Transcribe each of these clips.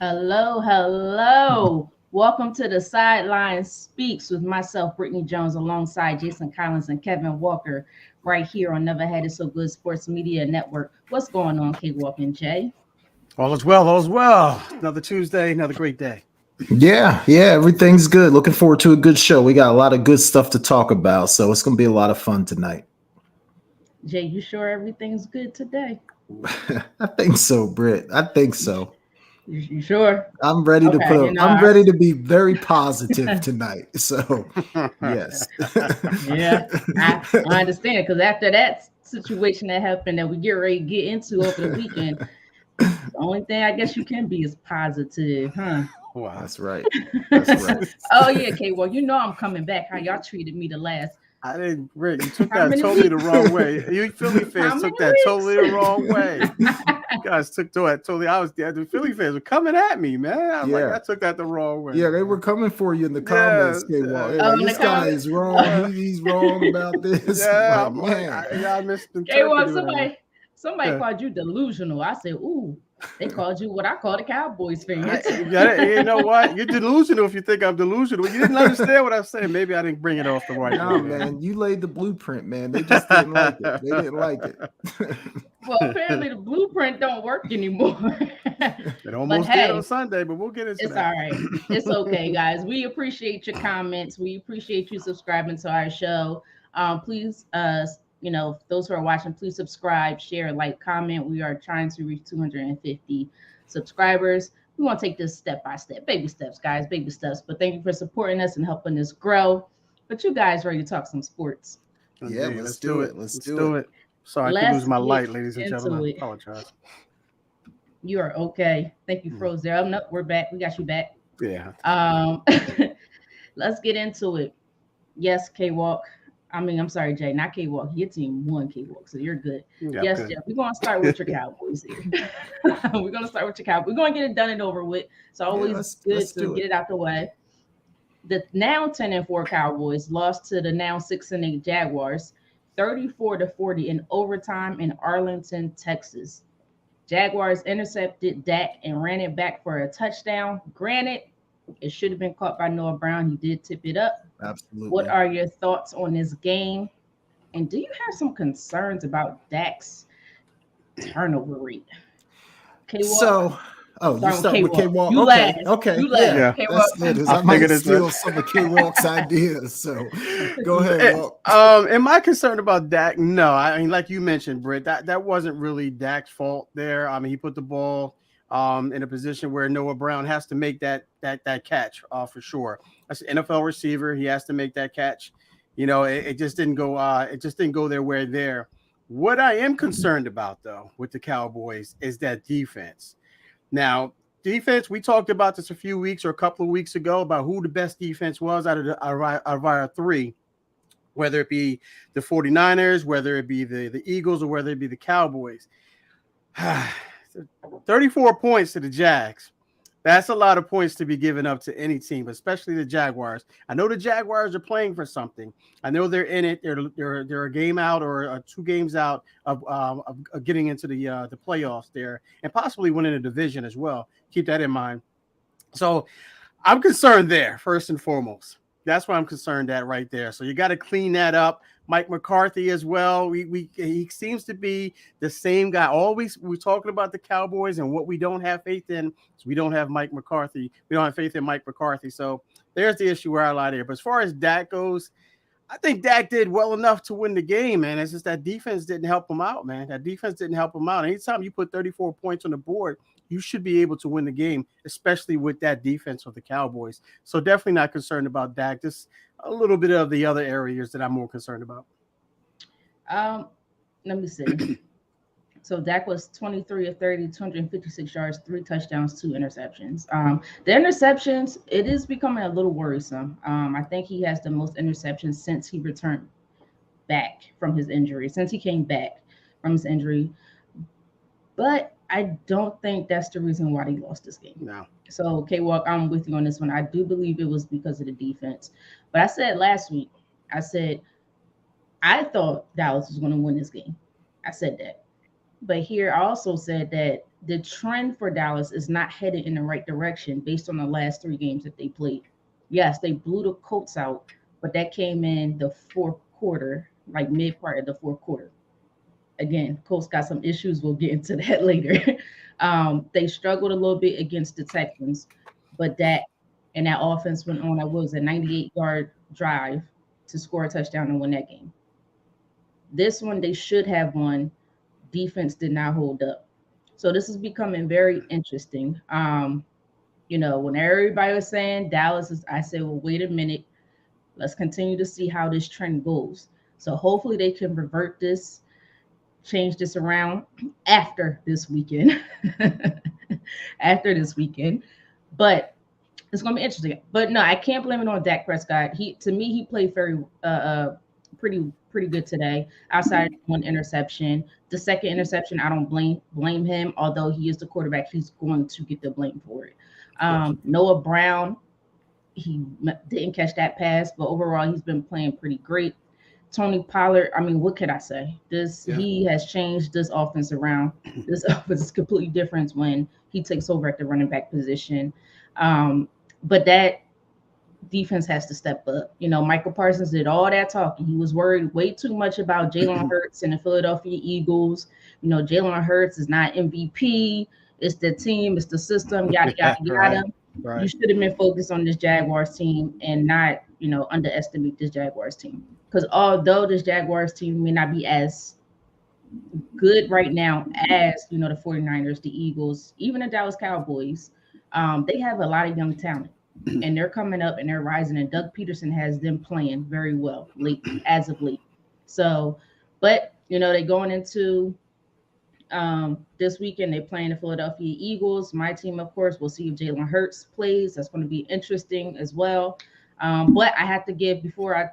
Hello, hello. Welcome to the SideLine Speaks with myself, Britne Jones, alongside Jason Collins and Kevin Walker, right here on Never Had It So Good Sports Media Network. What's going on, K Walk and Jay? All is well, all is well. Another Tuesday, another great day. Yeah, everything's good. Looking forward to a good show. We got a lot of good stuff to talk about, so it's going to be a lot of fun tonight. Jay, you sure everything's good today? I think so, Britt. I think so. You sure? I'm ready to Okay, put up. I'm ready to be very positive tonight. So, yes. yeah, I understand because after that situation that happened that we get ready to get into over the weekend, the only thing I guess you can be is positive, huh? Wow. That's right. That's right. Oh yeah, K. Well, you know I'm coming back. How y'all treated me the last I didn't, Rick. You took how that many totally the weeks? wrong way. You Philly How fans many took that totally the weeks? wrong way. You guys took that totally. The Philly fans were coming at me, man. I was like, Yeah. I took that the wrong way. Yeah, they Man. were coming for you in the Yeah, comments, K-Wall. They're Oh, like, in the this guy comments. is wrong. He's wrong about this. yeah. Like, I'm like, man. I K. Well, misinterpreted whatever. somebody Yeah. called you delusional. I said, ooh, they called you what I call the Cowboys fans. You know what? You're delusional if you think I'm delusional. You didn't understand what I'm saying. Maybe I didn't bring it off the right way, Nah, man. man, you laid the blueprint, man. They just didn't like it. They didn't like it. Well, apparently the blueprint don't work anymore. It But almost did on hey, Sunday, but we'll get into it's that. all right. It's okay, guys. We appreciate your comments. We appreciate you subscribing to our show. Please, those who are watching, please subscribe, share, like, comment. We are trying to reach 250 subscribers. We want to take this step by step, baby steps, guys, baby steps. But thank you for supporting us and helping us grow. But you guys ready to talk some sports? Yeah, Indeed. let's Let's do do it. it. Let's Let's do it. do it. Sorry, I keep Let's losing my get light, ladies and into gentlemen. it. Apologize. You are okay. Thank you, Mm. froze there. Oh, no, we're back. We got you back. Yeah. Um, let's get into it. Yes, K Walk. I'm sorry, Jay, not K Walk. Your team won K Walk, so you're good. Yeah, Yes, good. Jeff. We're gonna start with your Cowboys here. We're gonna start with your Cowboys. We're gonna get it done and over with. It's Yeah, always good let's to do get it. it out the way. The now 10-4 Cowboys lost to the now 6-8 Jaguars, 34-40 in overtime in Arlington, Texas. Jaguars intercepted Dak and ran it back for a touchdown. Granted, it should have been caught by Noah Brown. He did tip it up. What Absolutely. are your thoughts on this game? And do you have some concerns about Dak's turnover rate? K Walk, So, oh, you starting with start K with K Walk. Walk. You Okay, last. okay, You yeah, last. Yeah, K that's Walk. good. Because I I might figured as steal much. some of K Walk's ideas. So, go ahead, Eh, Walk. Am I concerned about Dak? No. I mean, like you mentioned, Britt, that wasn't really Dak's fault there. I mean, he put the ball in a position where Noah Brown has to make that catch for sure. That's an NFL receiver. He has to make that catch. It just didn't go. It just didn't go their way there. What I am concerned about, though, with the Cowboys is that defense. Now, defense, we talked about this a few weeks or a couple of weeks ago about who the best defense was out of our three, whether it be the 49ers, whether it be the Eagles, or whether it be the Cowboys. 34 points to the Jags. That's a lot of points to be given up to any team, especially the Jaguars. I know the Jaguars are playing for something. I know they're in it. They're a game out or 2 games out of getting into the playoffs there and possibly winning a division as well. Keep that in mind. So I'm concerned there first and foremost. That's why I'm concerned at right there. So you got to clean that up. Mike McCarthy as well. He seems to be the same guy. Always we're talking about the Cowboys and what we don't have faith in. So we don't have Mike McCarthy. We don't have faith in Mike McCarthy. So there's the issue where I lie there. But as far as Dak goes, I think Dak did well enough to win the game, man. It's just that defense didn't help him out, man. That defense didn't help him out. Anytime you put 34 points on the board, you should be able to win the game, especially with that defense of the Cowboys. So definitely not concerned about Dak. Just a little bit of the other areas that I'm more concerned about. Um, Let me see. So Dak was 23 of 30, 256 yards, 3 touchdowns, 2 interceptions. The interceptions, it is becoming a little worrisome. I think he has the most interceptions since he returned back from his injury, since he came back from his injury. But I don't think that's the reason why he lost this game. No. So, K Walk, I'm with you on this one. I do believe it was because of the defense. But I said last week, I said, I thought Dallas was going to win this game. I said that. But here I also said that the trend for Dallas is not headed in the right direction based on the last 3 games that they played. Yes, they blew the Colts out, but that came in the fourth quarter, like mid part of the fourth quarter. Again, Colts got some issues. We'll get into that later. They struggled a little bit against the Texans, but that offense went on. That was a 98-yard drive to score a touchdown and win that game. This one they should have won. Defense did not hold up. So this is becoming very interesting. When everybody was saying Dallas is, I said, well, wait a minute. Let's continue to see how this trend goes. So hopefully they can revert this, change this around after this weekend. After this weekend. But it's going to be interesting. But no, I can't blame it on Dak Prescott. He played very pretty good today. Outside of one interception, the second interception, I don't blame him. Although he is the quarterback, he's going to get the blame for it. Noah Brown, he didn't catch that pass, but overall he's been playing pretty great. Tony Pollard, I mean, what can I say? He has changed this offense around. This offense is completely different when he takes over at the running back position. But that defense has to step up. Michael Parsons did all that talking. He was worried way too much about Jalen Hurts and the Philadelphia Eagles. Jalen Hurts is not MVP. It's the team. It's the system. Yada, yada, yada. Right. You should have been focused on this Jaguars team and not, underestimate this Jaguars team. Because although this Jaguars team may not be as good right now as, the 49ers, the Eagles, even the Dallas Cowboys, they have a lot of young talent. And they're coming up and they're rising. And Doug Peterson has them playing very well as of late. So, but, they're going into this weekend. They're playing the Philadelphia Eagles. My team, of course, we'll see if Jalen Hurts plays. That's going to be interesting as well. But I have to give, before I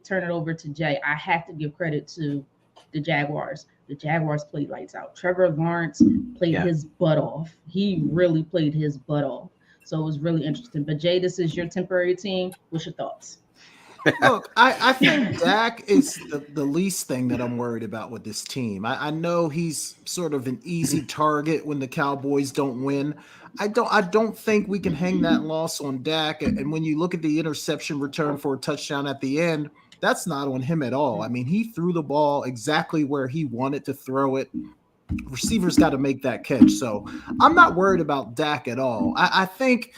turn it over to Jay, I have to give credit to the Jaguars. The Jaguars played lights out. Trevor Lawrence played his butt off. He really played his butt off. So it was really interesting. But Jay, this is your temporary team. What's your thoughts? Look, I think Dak is the least thing that I'm worried about with this team. I know he's sort of an easy target when the Cowboys don't win. I don't think we can hang that loss on Dak. And when you look at the interception return for a touchdown at the end, that's not on him at all. I mean, he threw the ball exactly where he wanted to throw it. Receivers got to make that catch. So I'm not worried about Dak at all. I think,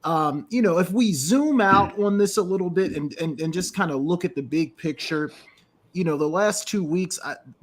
if we zoom out on this a little bit and just kind of look at the big picture, the last 2 weeks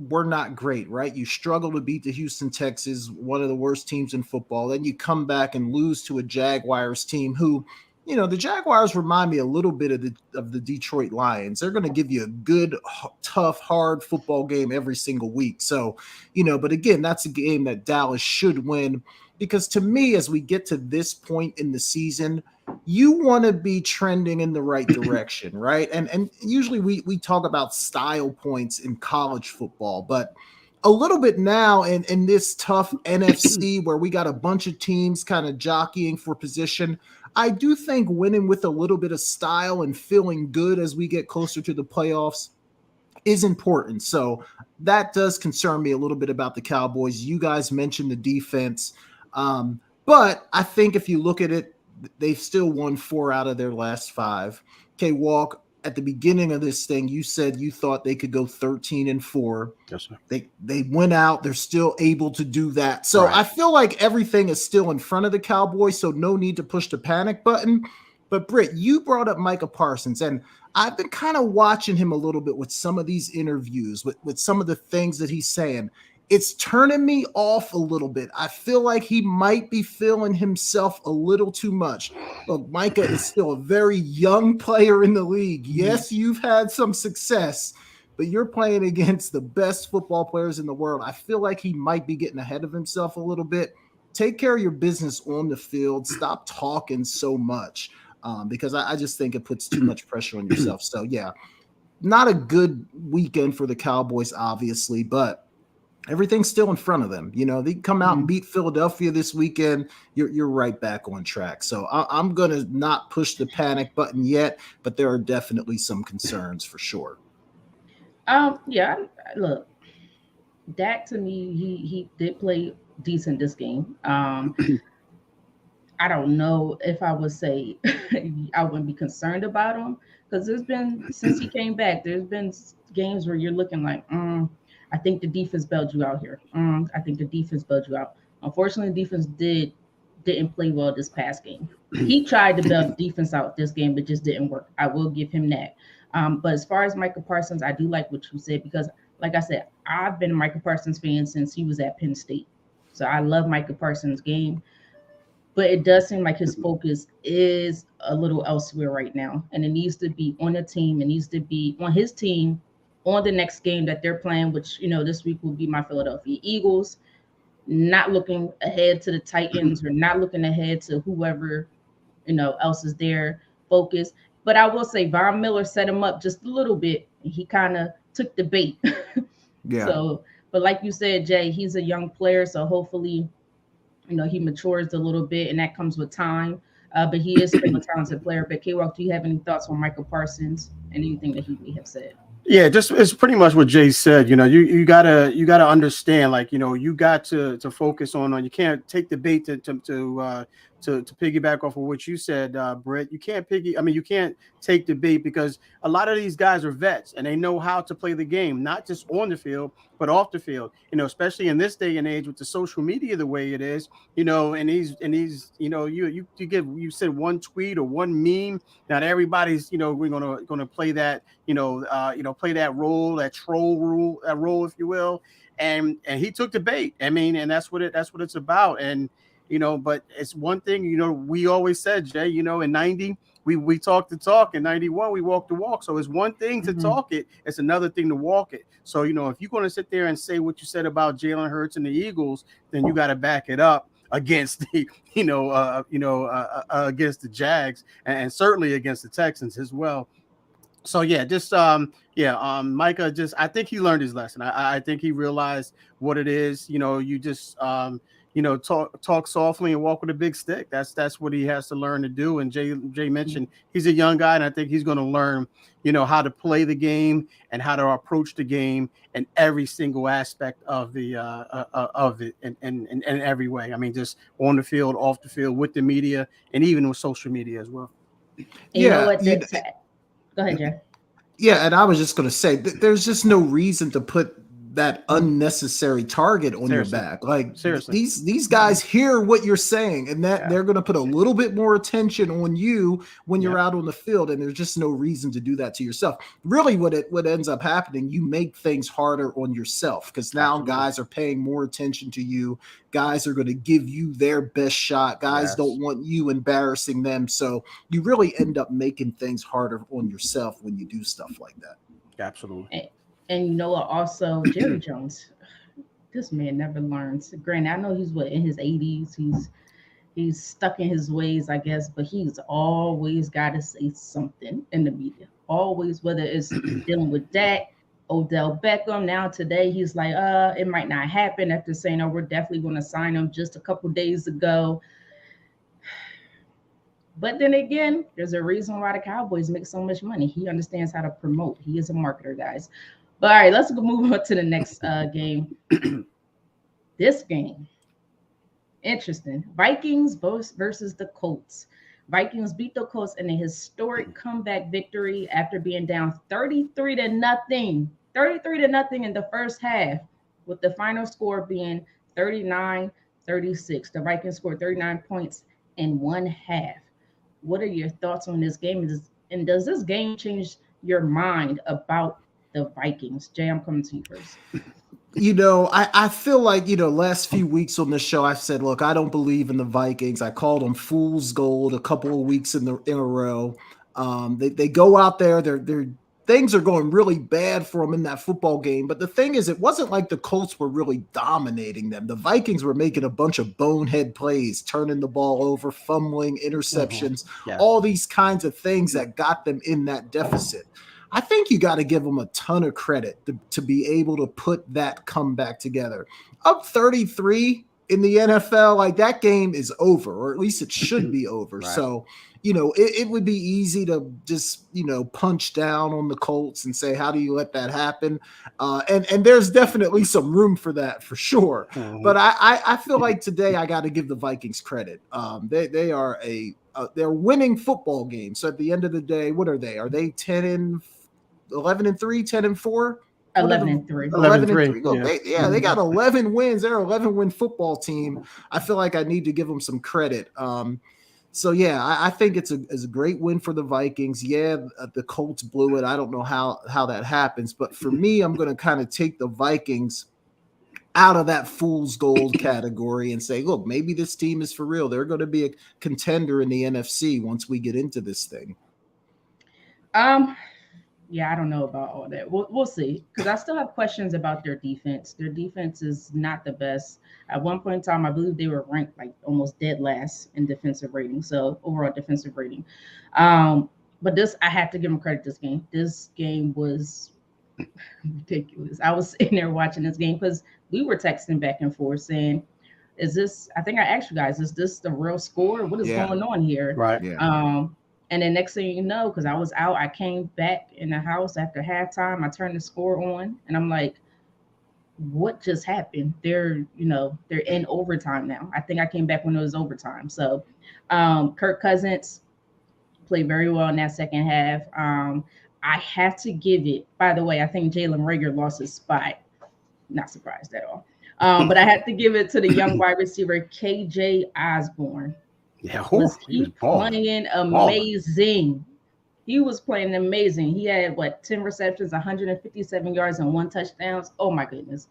were not great, right? You struggle to beat the Houston Texans, one of the worst teams in football. Then you come back and lose to a Jaguars team who, the Jaguars remind me a little bit of the Detroit Lions. They're going to give you a good, tough, hard football game every single week. So, but again, that's a game that Dallas should win because to me, as we get to this point in the season, you want to be trending in the right direction, right? And usually we talk about style points in college football, but a little bit now in this tough NFC where we got a bunch of teams kind of jockeying for position, I do think winning with a little bit of style and feeling good as we get closer to the playoffs is important. So that does concern me a little bit about the Cowboys. You guys mentioned the defense. But I think if you look at it, they've still won 4 out of their last 5. Okay, Walk, at the beginning of this thing, you said you thought they could go 13-4. Yes, sir. They went out. They're still able to do that. So right. I feel like everything is still in front of the Cowboys, so no need to push the panic button. But Britt, you brought up Micah Parsons, and I've been kind of watching him a little bit with some of these interviews, with some of the things that he's saying. It's turning me off a little bit. I feel like he might be feeling himself a little too much. Look, Micah is still a very young player in the league. Yes, you've had some success, but you're playing against the best football players in the world. I feel like he might be getting ahead of himself a little bit. Take care of your business on the field. Stop talking so much because I just think it puts too much pressure on yourself. So, yeah, not a good weekend for the Cowboys, obviously, but everything's still in front of them. They come out and beat Philadelphia this weekend. You're right back on track. So I'm going to not push the panic button yet, but there are definitely some concerns for sure. Yeah, look, Dak to me, he did play decent this game. I don't know if I would say I wouldn't be concerned about him because there's been since he came back, there's been games where you're looking like, I think the defense bailed you out here. I think the defense bailed you out. Unfortunately, the defense didn't play well this past game. He tried to bail the defense out this game, but just didn't work. I will give him that. But as far as Michael Parsons, I do like what you said because, like I said, I've been a Michael Parsons fan since he was at Penn State. So I love Michael Parsons' game, but it does seem like his focus is a little elsewhere right now, and it needs to be on the team. It needs to be on his team on the next game that they're playing, which this week will be my Philadelphia Eagles. Not looking ahead to the Titans or not looking ahead to whoever else is there. Focus. But I will say Von Miller set him up just a little bit. And he kind of took the bait. Yeah. So, but like you said, Jay, he's a young player, so hopefully he matures a little bit, and that comes with time. But he is still a talented player. But K-Walk, do you have any thoughts on Michael Parsons and anything that he may have said? Yeah, just it's pretty much what Jay said. You gotta understand, like, you got to focus on you can't take the bait to piggyback off of what you said, Britt. You can't take the bait because a lot of these guys are vets and they know how to play the game, not just on the field, but off the field. Especially in this day and age with the social media the way it is, and these, you said one tweet or one meme. Not everybody's, we're gonna play that, play that role, that role, if you will. And he took the bait. I mean, and that's what it's about. And but it's one thing, we always said, Jay, in 90, we talked the talk. In 91, we walked the walk. So it's one thing to talk it. It's another thing to walk it. So, if you're going to sit there and say what you said about Jalen Hurts and the Eagles, then you got to back it up against the, against the Jags and certainly against the Texans as well. So yeah, just Micah, I think he learned his lesson. I think he realized what it is. You just talk softly and walk with a big stick. That's what he has to learn to do. And Jay mentioned he's a young guy, and I think he's going to learn, how to play the game and how to approach the game in every single aspect of the of it in every way. I mean, just on the field, off the field, with the media, and even with social media as well. You know what? Go ahead, Jay. Yeah, and I was just going to say there's just no reason to put that unnecessary target on your back. Like, seriously, these guys hear what you're saying, and that they're going to put a little bit more attention on you when you're out on the field, and there's just no reason to do that to yourself. Really, what ends up happening, you make things harder on yourself because now guys are paying more attention to you. Guys are going to give you their best shot. Guys don't want you embarrassing them. So you really end up making things harder on yourself when you do stuff like that. Absolutely. And also Jerry Jones, this man never learns. Granted, I know he's in his 80s. He's stuck in his ways, I guess, but he's always got to say something in the media. Always, whether it's dealing with Dak, Odell Beckham. Now today he's like, it might not happen after saying, we're definitely going to sign him just a couple days ago. But then again, there's a reason why the Cowboys make so much money. He understands how to promote. He is a marketer, guys. But all right, let's move on to the next game. This game, interesting. Vikings versus the Colts. Vikings beat the Colts in a historic comeback victory after being down 33-0. 33-0 in the first half, with the final score being 39-36. The Vikings scored 39 points in one half. What are your thoughts on this game? And does this game change your mind about the Vikings? Jay, I'm coming to you first. I feel like, last few weeks on this show, I've said, look, I don't believe in the Vikings. I called them fool's gold a couple of weeks in a row. They go out there, they're things are going really bad for them in that football game. But the thing is, it wasn't like the Colts were really dominating them. The Vikings were making a bunch of bonehead plays, turning the ball over, fumbling, interceptions, all these kinds of things that got them in that deficit. I think you got to give them a ton of credit to be able to put that comeback together. Up 33 in the NFL, like that game is over, or at least it should be over. Right. So, it would be easy to just, punch down on the Colts and say, how do you let that happen? And there's definitely some room for that for sure. Mhm. But I feel like today I got to give the Vikings credit. They are they're winning football games. So at the end of the day, what are they? Are they 11-3, 10-4? 11-3. 11-3. Look, Yeah. they got 11 wins. They're an 11-win football team. I feel like I need to give them some credit. So yeah, I think it's a great win for the Vikings. Yeah, the Colts blew it. I don't know how that happens, but for me, I'm going to kind of take the Vikings out of that fool's gold category and say, look, maybe this team is for real. They're going to be a contender in the NFC once we get into this thing. Yeah, I don't know about all that. We'll see, because I still have questions about their defense. Their defense is not the best. At one point in time, I believe they were ranked like almost dead last in defensive rating, so overall defensive rating. But I have to give them credit. This game was ridiculous. I was sitting there watching this game because we were texting back and forth saying, "Is this?" I think I asked you guys, "Is this the real score? What is going on here?" Right. Yeah. And then next thing you know, because I was out, I came back in the house after halftime. I turned the score on, and I'm like, "What just happened?" They're in overtime now. I think I came back when it was overtime. So, Kirk Cousins played very well in that second half. I have to give it. By the way, I think Jalen Reagor lost his spot. Not surprised at all. But I had to give it to the young wide receiver KJ Osborne. Yeah, He was playing amazing. He was playing amazing. He had 10 receptions, 157 yards, and 1 touchdown. Oh my goodness.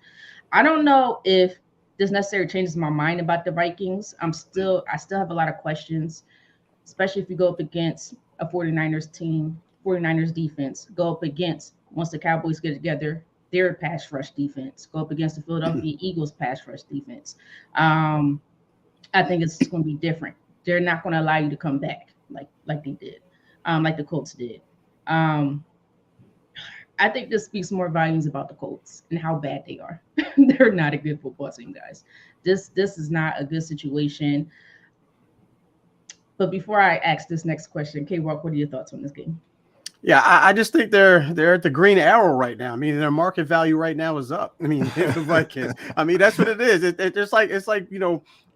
I don't know if this necessarily changes my mind about the Vikings. I still have a lot of questions, especially if you go up against a 49ers team, 49ers defense, go up against, once the Cowboys get together, their pass rush defense, go up against the Philadelphia Eagles pass rush defense. I think it's going to be different. They're not going to allow you to come back like they did, like the Colts did. I think this speaks more volumes about the Colts and how bad they are. They're not a good football team, guys. This is not a good situation. But before I ask this next question, K-Walk, what are your thoughts on this game? Yeah, I just think they're at the green arrow right now. I mean, their market value right now is up. I mean, the Vikings. I mean, that's what it is. It's like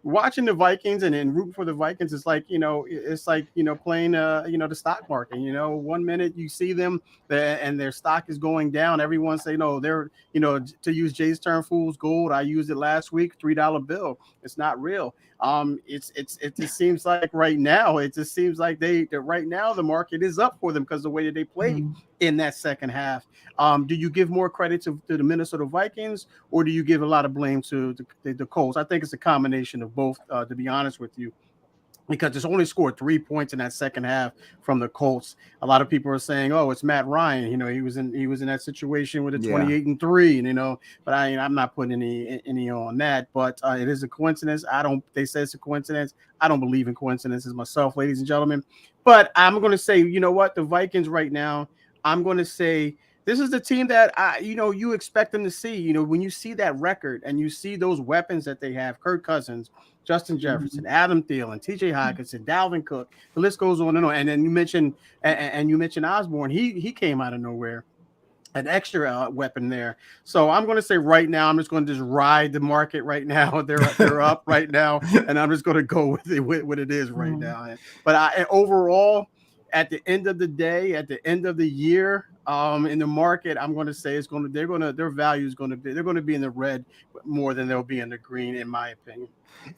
watching the Vikings and rooting for the Vikings. It's like playing the stock market. 1 minute you see them and their stock is going down. Everyone say no, they're to use Jay's term, fool's gold. I used it last week, $3 bill. It's not real. It just seems like right now, right now the market is up for them because the way that they played in that second half. Do you give more credit to the Minnesota Vikings, or do you give a lot of blame to the Colts? I think it's a combination of both, to be honest with you, because it's only scored 3 points in that second half from the Colts. A lot of people are saying, "Oh, it's Matt Ryan." He was in that situation with a 28-3, and but I'm not putting any on that. But it is a coincidence. They say it's a coincidence. I don't believe in coincidences myself, ladies and gentlemen. But I'm going to say, you know what, the Vikings right now, I'm going to say this is the team that you expect them to see. When you see that record and you see those weapons that they have, Kirk Cousins, Justin Jefferson, Adam Thielen, T.J. Hockenson, Dalvin Cook, the list goes on and on. And then you mentioned Osborne. He came out of nowhere, an extra weapon there. So I'm going to say right now, I'm just going to ride the market right now. They're up right now, and I'm just going to go with what it is right now. But overall, at the end of the day, at the end of the year, in the market, I'm going to say their value is going to be, they're going to be in the red more than they'll be in the green, in my opinion.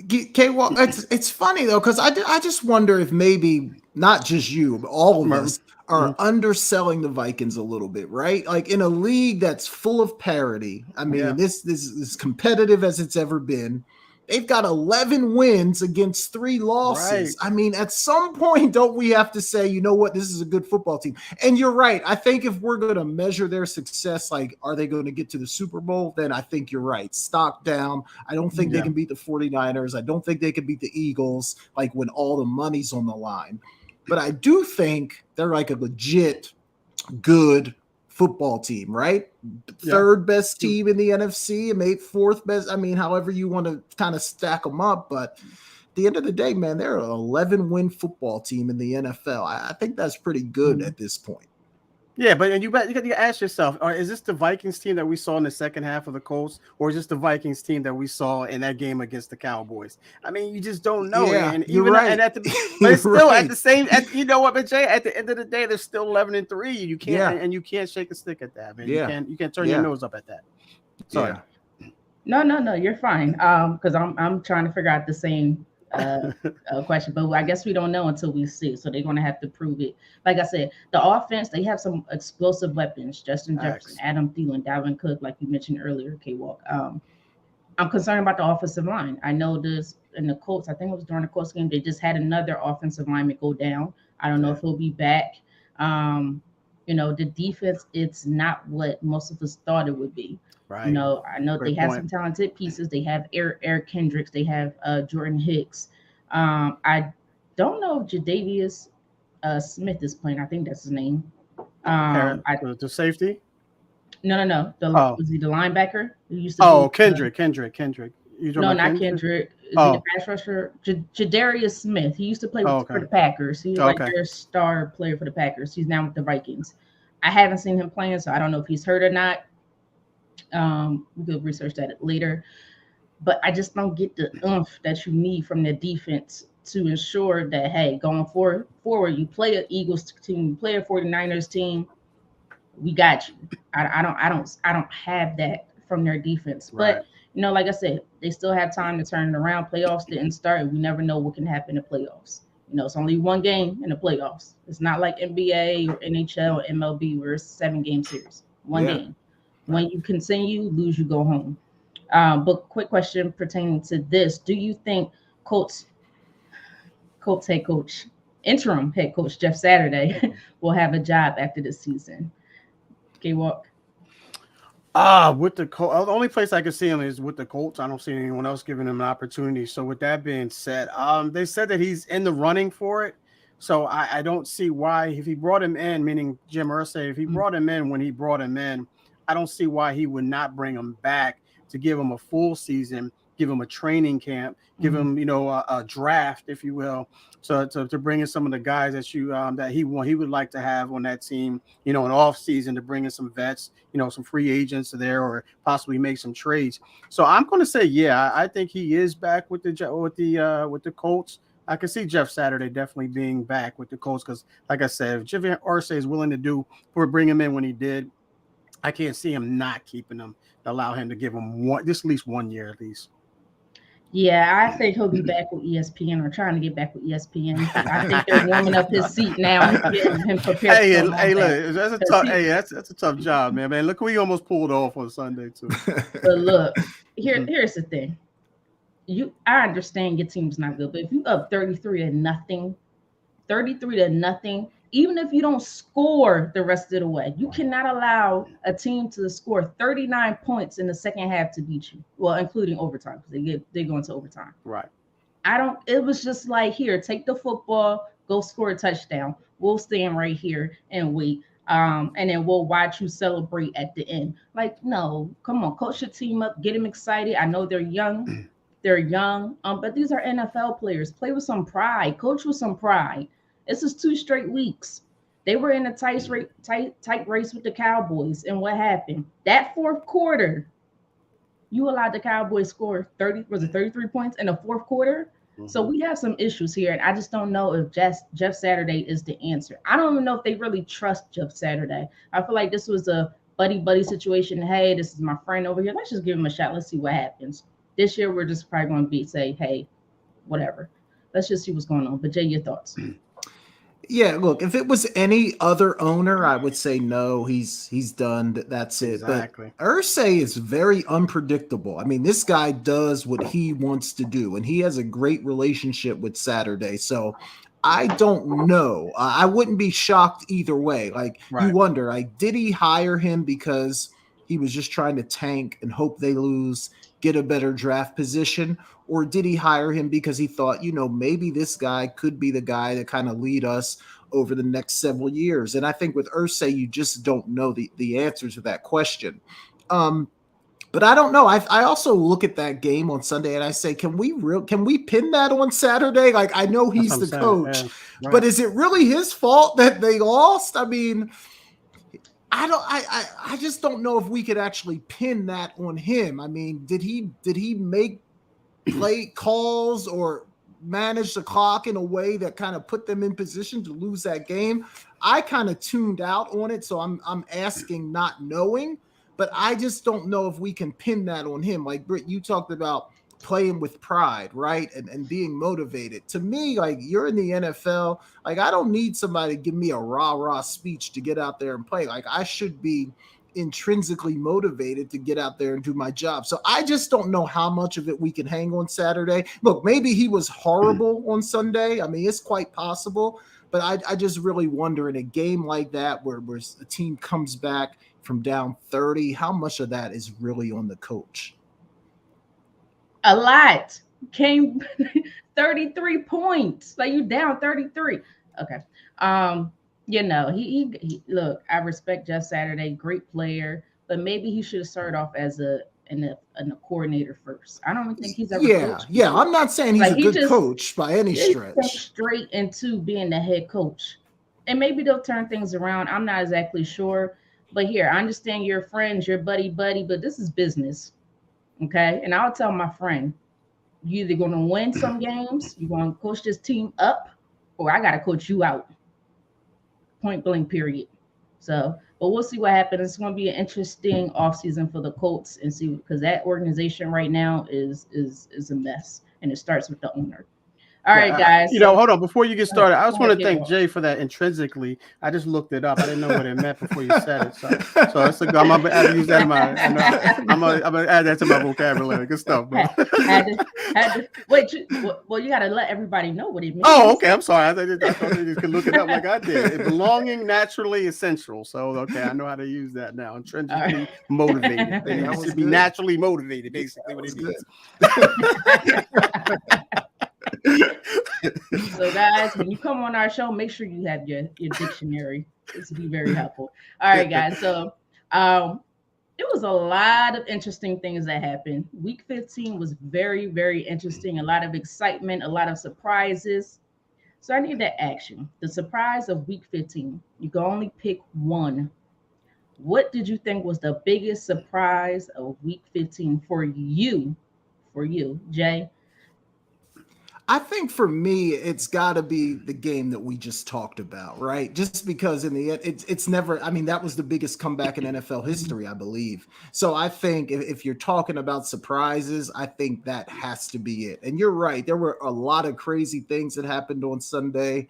Okay, well, it's funny though, because I just wonder if maybe not just you, but all of us are underselling the Vikings a little bit, right? Like in a league that's full of parity. I mean, this is as competitive as it's ever been. They've got 11 wins against 3 losses. Right. I mean, at some point, don't we have to say, you know what, this is a good football team? And you're right. I think if we're going to measure their success, like, are they going to get to the Super Bowl? Then I think you're right. Stock down. I don't think they can beat the 49ers. I don't think they can beat the Eagles, like when all the money's on the line. But I do think they're like a legit good football team, right? Yeah. Third best team in the NFC and maybe fourth best. I mean, however you want to kind of stack them up. But at the end of the day, man, they're an 11-win football team in the NFL. I think that's pretty good at this point. Yeah, but and you got to ask yourself: is this the Vikings team that we saw in the second half of the Colts, or is this the Vikings team that we saw in that game against the Cowboys? I mean, you just don't know. Yeah, and you're even right. and at the but it's still at the same. You know what, but Jay? At the end of the day, they're still 11-3. You can't and you can't shake a stick at that, man. Yeah. You can't turn your nose up at that. Sorry. Yeah. No, you're fine. Because I'm trying to figure out the same question, but I guess we don't know until we see. So they're going to have to prove it. Like I said, the offense, they have some explosive weapons: Justin Jefferson, Adam Thielen, Dalvin Cook, like you mentioned earlier, K-Walk. I'm concerned about the offensive line. I know this in the Colts. I think it was during the Colts game. They just had another offensive lineman go down. I don't know if he'll be back. The defense, it's not what most of us thought it would be. Right. I know Great they have point. some talented pieces. They have Eric Kendricks. They have Jordan Hicks. I don't know if Jadavius Smith is playing. I think that's his name. The safety? No. Was he the linebacker? Who used to Kendrick. No, not Kendrick. Is he the pass rusher? Jadarius Smith. He used to play for the Packers. He was like their star player for the Packers. He's now with the Vikings. I haven't seen him playing, so I don't know if he's hurt or not. We could research that later. But I just don't get the oomph that you need from the defense to ensure that, hey, going forward, you play an Eagles team, you play a 49ers team, we got you. I don't have that from their defense. Right. But like I said, they still have time to turn it around. Playoffs didn't start. We never know what can happen in the playoffs. It's only one game in the playoffs. It's not like NBA or NHL or MLB where it's a 7-game series. One game. When you continue, lose, you go home. But quick question pertaining to this. Do you think Colts head coach, interim head coach Jeff Saturday will have a job after this season? K-Walk. With the Colts, the only place I can see him is with the Colts. I don't see anyone else giving him an opportunity. So with that being said, they said that he's in the running for it. So I don't see why, if he brought him in, meaning Jim Irsay, if he brought him in when he brought him in, I don't see why he would not bring him back to give him a full season, give him a training camp, give him, a draft, if you will. So to bring in some of the guys that he would like to have on that team, an off season, to bring in some vets, some free agents there, or possibly make some trades. So I'm going to say, I think he is back with the Colts. I can see Jeff Saturday definitely being back with the Colts because, like I said, if Jim Irsay is willing to bring him in when he did, I can't see him not keeping him, allow him to give him at least 1 year at least. Yeah, I think he'll be back with ESPN or trying to get back with ESPN. I think they're warming up his seat now and getting him prepared. Hey, look, that's a tough job, man. Look who he almost pulled off on Sunday too. But look, here's the thing. I understand your team's not good, but if you up 33-0, even if you don't score the rest of the way, you cannot allow a team to score 39 points in the second half to beat you. Well, including overtime, because they go into overtime. Right. It was just like, here, take the football, go score a touchdown. We'll stand right here and wait. And then we'll watch you celebrate at the end. Like, no, come on, coach your team up, get them excited. I know they're young. But these are NFL players. Play with some pride, coach with some pride. This is 2 straight weeks. They were in a tight race with the Cowboys. And what happened? That fourth quarter, you allowed the Cowboys score 33 points in the fourth quarter? Mm-hmm. So we have some issues here. And I just don't know if Jeff Saturday is the answer. I don't even know if they really trust Jeff Saturday. I feel like this was a buddy situation. Hey, this is my friend over here. Let's just give him a shot. Let's see what happens. This year, we're just probably going to say, hey, whatever. Let's just see what's going on. But Jay, your thoughts? Yeah, look, if it was any other owner, I would say no, he's done. That's it. Exactly. But Irsay is very unpredictable. I mean, this guy does what he wants to do, and he has a great relationship with Saturday. So I don't know. I wouldn't be shocked either way. Like, You wonder, did he hire him because he was just trying to tank and hope they lose, get a better draft position? Or did he hire him because he thought, maybe this guy could be the guy to kind of lead us over the next several years. And I think with Irsay, you just don't know the answers to that question. But I don't know. I also look at that game on Sunday and I say, can we pin that on Saturday? Like, I know he's the coach, yeah. but is it really his fault that they lost? I mean, I just don't know if we could actually pin that on him. I mean, did he make play calls or manage the clock in a way that kind of put them in position to lose that game? I kind of tuned out on it, so I'm asking not knowing, but I just don't know if we can pin that on him. Like Britt, you talked about playing with pride, right? And being motivated. To me, like, you're in the NFL, like, I don't need somebody to give me a rah-rah speech to get out there and play. Like, I should be intrinsically motivated to get out there and do my job. So I just don't know how much of it we can hang on Saturday. Look, maybe he was horrible on Sunday. I mean, it's quite possible, but I just really wonder in a game like that where a team comes back from down 30, how much of that is really on the coach? A lot. Came 33 points. Like, you down 33. Okay. You know, he look, I respect Jeff Saturday, great player, but maybe he should have started off as a coordinator first. I don't think he's ever coached. Yeah. I'm not saying he's a good coach by any stretch. Straight into being the head coach. And maybe they'll turn things around. I'm not exactly sure. But here, I understand you're friends, you're buddy, but this is business. Okay. And I'll tell my friend, you either going to win some games, you're going to coach this team up, or I got to coach you out. Point blank, period. So, but we'll see what happens. It's going to be an interesting offseason for the Colts and see, because that organization right now is a mess, and it starts with the owner. All right, guys. You know, hold on. Before you get started, I just want to thank Jay for that intrinsically. I just looked it up. I didn't know what it meant before you said it. So it's a, I'm gonna add, use that in my. I'm gonna add that to my vocabulary. Good stuff, bro. Wait. Well, you gotta let everybody know what it means. Oh, okay. I'm sorry. I thought you could look it up like I did. Belonging, naturally essential. So okay, I know how to use that now. Intrinsically motivated. You should be naturally motivated. Basically, what it means. So guys, when you come on our show, make sure you have your dictionary. This will be very helpful. All right, guys. So it was a lot of interesting things that happened. Week 15 was very, very interesting. A lot of excitement, a lot of surprises. So I need to ask you, the surprise of week 15, you can only pick one. What did you think was the biggest surprise of week 15 for you, Jay? I think for me, it's got to be the game that we just talked about, right? Just because in the end, it's never, I mean, that was the biggest comeback in NFL history, I believe. So I think if you're talking about surprises, I think that has to be it. And you're right. There were a lot of crazy things that happened on Sunday.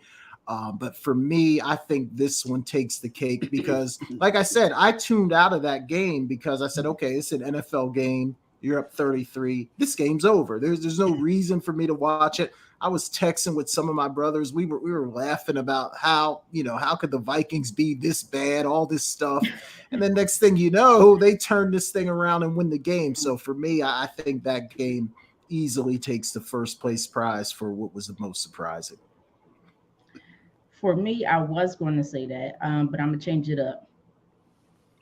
But for me, I think this one takes the cake because, like I said, I tuned out of that game because I said, okay, it's an NFL game. You're up 33. This game's over. There's no reason for me to watch it. I was texting with some of my brothers. We were laughing about how could the Vikings be this bad, all this stuff. And then next thing you know, they turn this thing around and win the game. So for me, I think that game easily takes the first place prize for what was the most surprising. For me, I was going to say that, but I'm going to change it up.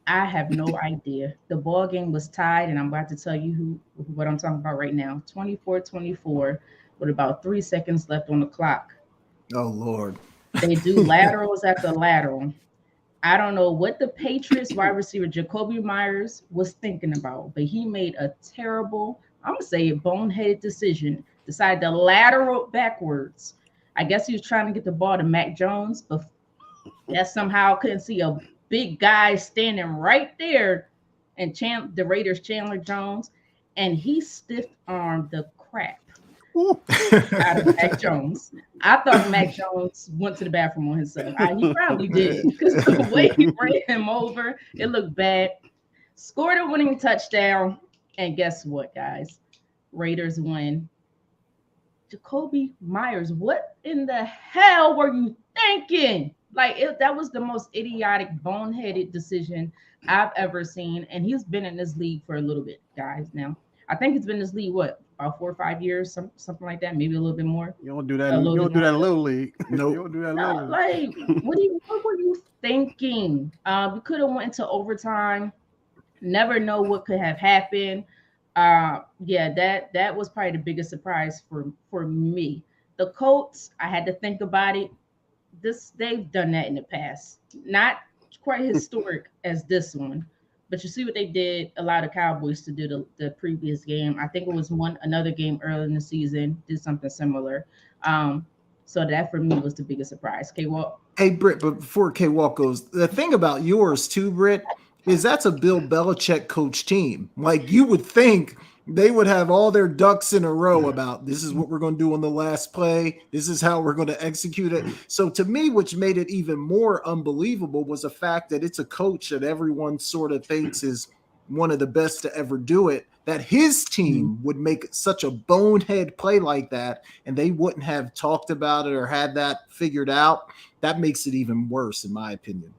I have no idea. The ball game was tied, and I'm about to tell you what I'm talking about right now. 24-24 with about 3 seconds left on the clock. Oh, Lord. They do laterals after lateral. I don't know what the Patriots wide receiver Jacoby Myers was thinking about, but he made a terrible, I'm going to say a boneheaded decision, decided to lateral backwards. I guess he was trying to get the ball to Mac Jones, but that somehow couldn't see a big guy standing right there, and the Raiders Chandler Jones, and he stiff-armed the crap out of Mac Jones. I thought Mac Jones went to the bathroom on himself. He probably did, because the way he ran him over, it looked bad. Scored a winning touchdown, and guess what, guys? Raiders win. Jacoby Myers, what in the hell were you thinking? That was the most idiotic, boneheaded decision I've ever seen. And he's been in this league for a little bit, guys. Now, I think he's been in this league, about 4 or 5 years, something like that, maybe a little bit more. You don't do that. A You little don't bit do that more. in Little League. Nope. You don't do that in No, Little League. like what were you thinking? We could have went into overtime. Never know what could have happened. Yeah, that was probably the biggest surprise for me. The Colts, I had to think about it. They've done that in the past. Not quite historic as this one, but you see what they did allow the Cowboys to do the previous game. I think it was another game early in the season, did something similar. So that for me was the biggest surprise. Okay, well, Hey, Britt, but before K Walk goes, the thing about yours too, Britt, is that's a Bill Belichick coach team. Like you would think they would have all their ducks in a row about this is what we're going to do on the last play. This is how we're going to execute it. So to me, which made it even more unbelievable was the fact that it's a coach that everyone sort of thinks is one of the best to ever do it, that his team would make such a bonehead play like that and they wouldn't have talked about it or had that figured out. That makes it even worse, in my opinion.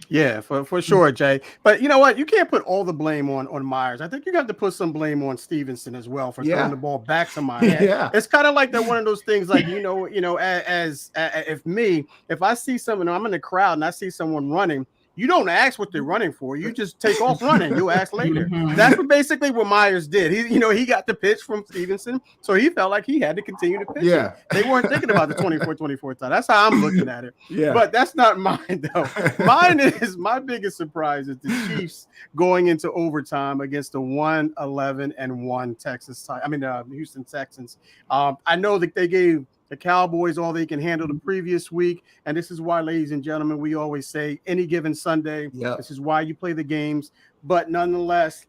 Yeah, for sure, Jay. But you know what? You can't put all the blame on Myers. I think you got to put some blame on Stevenson as well for throwing the ball back to Myers. Yeah. It's kind of like that one of those things, like as if I see someone, I'm in the crowd and I see someone running. You don't ask what they're running for. You just take off running. You'll ask later. That's basically what Myers did. He got the pitch from Stevenson, so he felt like he had to continue to pitch. Yeah. They weren't thinking about the 24-24 time. That's how I'm looking at it. Yeah. But that's not mine, though. Mine is my biggest surprise is the Chiefs going into overtime against the 1-11-1 Houston Texans. I know that they gave the Cowboys all they can handle the previous week. And this is why, ladies and gentlemen, we always say any given Sunday, this is why you play the games. But nonetheless,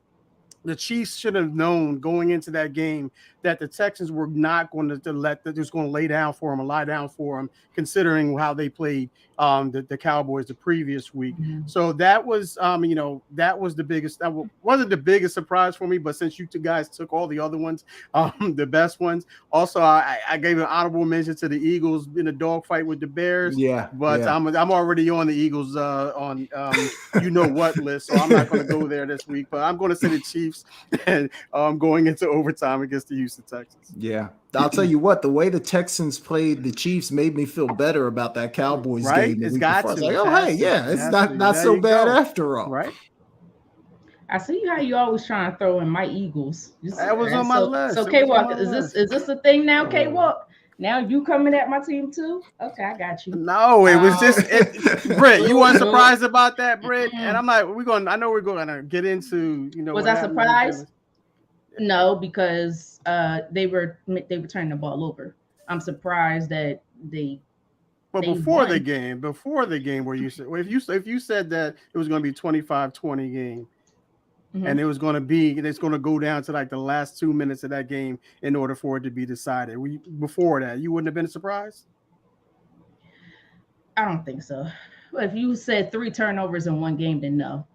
the Chiefs should have known going into that game that the Texans were not going to just going to lie down for them, considering how they played the Cowboys the previous week. So that was, that was the biggest. That wasn't the biggest surprise for me, but since you two guys took all the other ones, the best ones. Also, I gave an honorable mention to the Eagles in a dogfight with the Bears. But I'm already on the Eagles on what list, so I'm not going to go there this week. But I'm going to say the Chiefs and going into overtime against the Houston Texans. Yeah. I'll tell you what, the way the Texans played the Chiefs made me feel better about that Cowboys game. It's got to. I was like, it's not so bad after all. Right. I see how you always trying to throw in my Eagles. That was on my list. So K Walk, is this a thing now, K Walk? Now you coming at my team too? Okay, I got you. No, it was just Britt. You weren't surprised about that, Britt? And I'm like, I know we're going to get into, Was I surprised? No, because they were turning the ball over. I'm surprised that they. But before the game, where you said, if you said that it was going to be 25-20 game, and it's going to go down to like the last 2 minutes of that game in order for it to be decided. Before that, you wouldn't have been surprised? I don't think so. If you said 3 turnovers in one game, then no.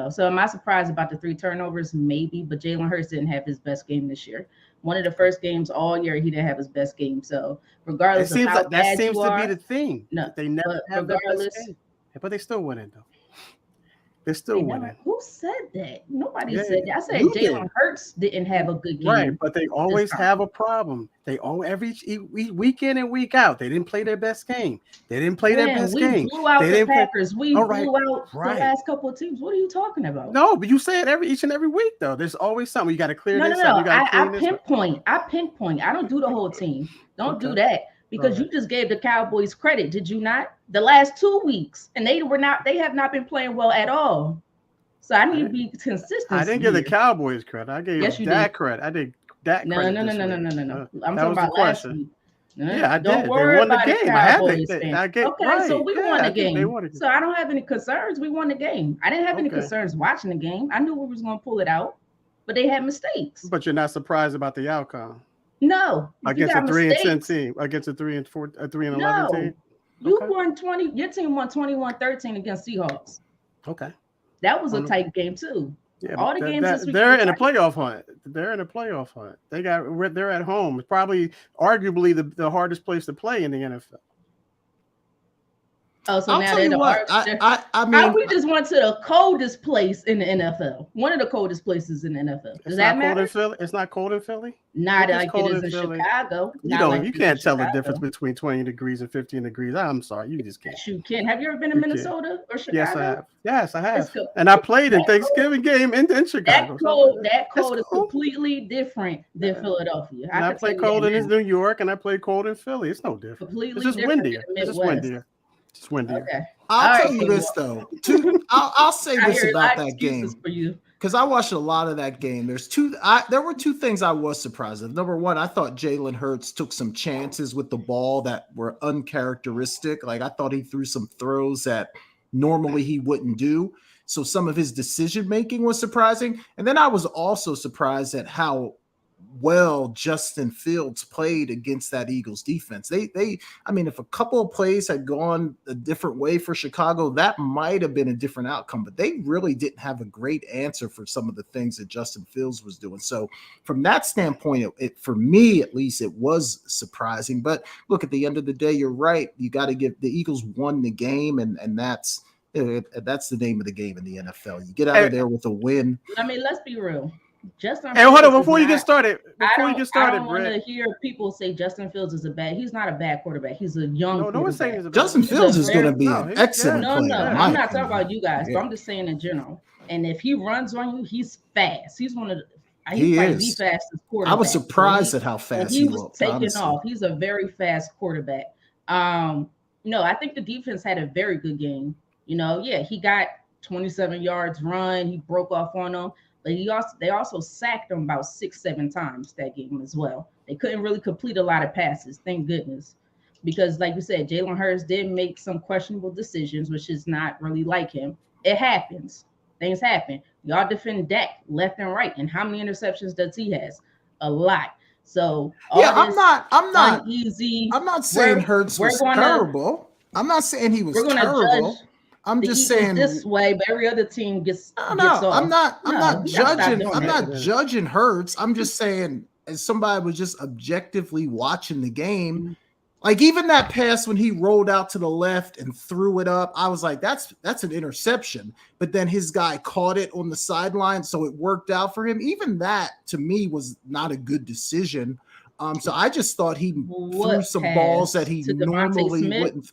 So am I surprised about the 3 turnovers? Maybe, but Jalen Hurts didn't have his best game this year. One of the first games all year, he didn't have his best game. So regardless of how bad you are, that seems to be the thing. No, they never have the best game. But they still winning though. They're still winning. Who said that? Nobody said that. I said Jalen Hurts didn't have a good game. Right, but they always have a problem. They every week in and week out, they didn't play their best game. They didn't play their best game. We blew out the Packers. We blew out the last couple of teams. What are you talking about? No, but you say it each and every week though. There's always something. You got to clear this up. I pinpoint. I don't do the whole team. Don't do that. Because you just gave the Cowboys credit, did you not? The last 2 weeks, and they have not been playing well at all. So I need to be consistent. I didn't give the Cowboys credit. I gave Dak credit. I did Dak credit. No. I'm talking about last week. Yeah, I did. Don't worry about the Cowboys. So we won the game. So I don't have any concerns. We won the game. I didn't have any concerns watching the game. I knew we was going to pull it out, but they had mistakes. But you're not surprised about the outcome. No, against a 3-10 team, against a 3-11 team. You won 20. Your team won 21-13 against Seahawks. Okay, that was a tight game too. Yeah, all the games this week. They're in a playoff hunt. They're at home. It's probably arguably the hardest place to play in the NFL. Oh, so I'll now tell they're you the what. arch. I How mean, we just went to the coldest place in the NFL. One of the coldest places in the NFL. Does It's that not cold matter? in Philly. It's not cold in Philly. Not It's like it cold is in in Philly. Chicago. You Not don't. like You it is in can't tell the Chicago. difference between 20 degrees and 15 degrees. I'm sorry, you just can't. Yes, you can. Have you ever been to You can't. Minnesota or Chicago? Yes, I have. Yes, I It's have. cold. And I played in That cold. Thanksgiving game in Chicago. So That that's cold is cool. completely different than Philadelphia. And I can play tell you cold that in now. New York, and I play cold in Philly. It's no different. Completely It's just different windier. than the It's just Midwest. windier. It's windier. Okay. I'll All tell right, you King this Walt. though. I'll say I this hear a lot about of that excuses game for you. because I watched a lot of that game. There were two things I was surprised of. Number one, I thought Jalen Hurts took some chances with the ball that were uncharacteristic. Like I thought he threw some throws that normally he wouldn't do. So some of his decision making was surprising. And then I was also surprised at how well Justin Fields played against that Eagles defense. I mean, if a couple of plays had gone a different way for Chicago, that might have been a different outcome, but they really didn't have a great answer for some of the things that Justin Fields was doing. So from that standpoint, it for me, at least, it was surprising. But look, at the end of the day, you're right. You got to give the Eagles won the game, and that's the name of the game in the NFL. You get out of there with a win. I mean, let's be real. Justin. Hey, hold on Fields before is you get not- started. I don't want Brett. to hear people say Justin Fields is he's not a bad quarterback. He's a young No one's saying quarterback. he's a bad Justin He's Fields a is going to very- be No, an he's- excellent No, player. no, in I'm my not talking opinion. about you guys, Yeah. but I'm just saying in general. And if he runs on you, he's fast. He's one of the He might is. be fastest quarterback. I was surprised at how when fast he was looked. taking Honestly. off. He's a very fast quarterback. No, I think the defense had a very good game. Yeah, he got 27 yards run. He broke off on them, but they also sacked him about 6-7 times that game as well. They couldn't really complete a lot of passes, thank goodness, because like you said, Jalen Hurts did make some questionable decisions, which is not really like him. It happens. Things happen. Y'all defend Dak left and right, and how many interceptions does he has? A lot. So I'm not uneasy. I'm not saying Hurts was terrible. I'm not saying he was terrible. I'm just saying this way, but every other team gets off. I'm not judging. Judging Hurts. I'm just saying, as somebody was just objectively watching the game, like even that pass when he rolled out to the left and threw it up, I was like, that's an interception. But then his guy caught it on the sideline, so it worked out for him. Even that to me was not a good decision. So I just thought he threw some balls that he normally wouldn't.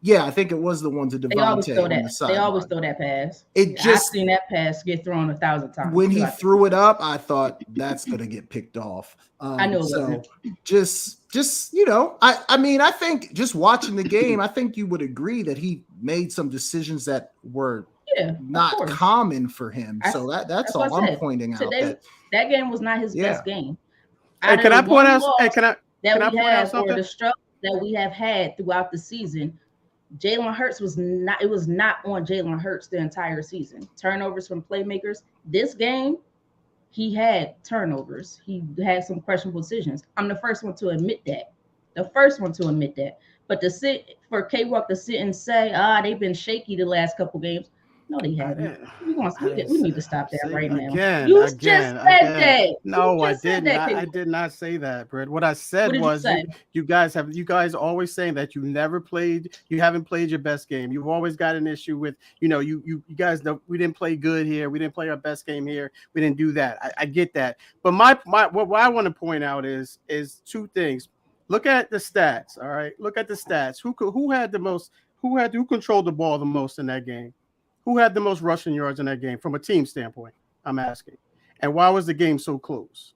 Yeah, I think it was the one to Devontae on the side. They always throw that pass. I've seen that pass get thrown 1,000 times. When he threw it up, I thought that's going to get picked off. I know. So just I mean, I think just watching the game, I think you would agree that he made some decisions that were not common for him. So that's all I'm pointing out. That game was not his best game. Hey, can I point out? Hey, can I point out something? Or the struggle that we have had throughout the season. Jalen Hurts was not on Jalen Hurts the entire season. Turnovers from playmakers. This game, he had turnovers. He had some questionable decisions. I'm the first one to admit that. But for K-Walk to sit and say, they've been shaky the last couple games. No, they haven't. We need to stop that right now. You just said that. No, I didn't. I did not say that, Brett. What I said was you guys always saying that you haven't played your best game. You've always got an issue with, you guys know we didn't play good here. We didn't play our best game here. We didn't do that. I get that. But what I want to point out is two things. Look at the stats. All right. Look at the stats. Who controlled the ball the most in that game? Who had the most rushing yards in that game from a team standpoint? I'm asking. And why was the game so close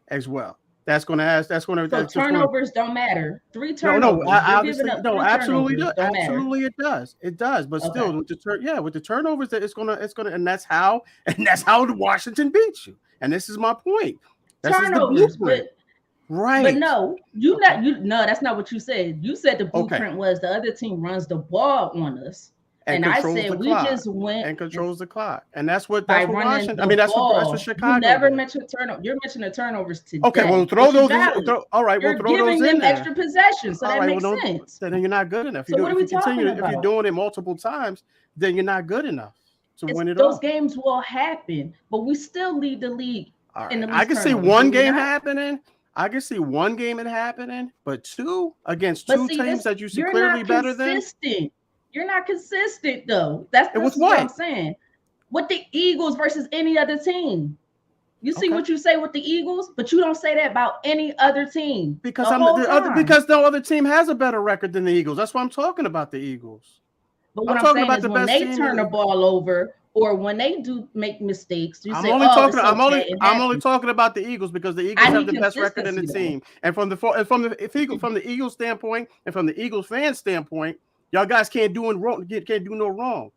as well? Turnovers don't matter. 3 turnovers. Absolutely it does. It does. But still, with the turnovers, it's gonna, and that's how Washington beats you. And this is my point. Turnovers, right. But no, that's not what you said. You said the blueprint was the other team runs the ball on us. And I said we just went and controls the clock, and that's what Washington. I mean, that's what Chicago. You never mentioned turnover. You're mentioning the turnovers today. Okay, well, throw those. All right, you're throw those in them there. extra possessions, so that makes sense. Then you're not good enough. So what are we talking about? If you're doing it multiple times, then you're not good enough to win it all. Those games will happen, but we still lead the league. Right. I can see one game happening. I can see one game it happening, but two against two teams that you see clearly better than. You're not consistent though. That's With what what? I'm saying. With the Eagles versus any other team. You see Okay. what you say with the Eagles, but you don't say that about any other team. Because the whole time. because no other team has a better record than the Eagles. That's why I'm talking about the Eagles. But what I'm talking saying about is the when best they team turn the ball over or when they do make mistakes, you say, "Oh, it's okay." I'm only talking about the Eagles because the Eagles have the best record in the consistency, team. And from the Eagles standpoint and from the Eagles fan standpoint, y'all guys can't do no wrong.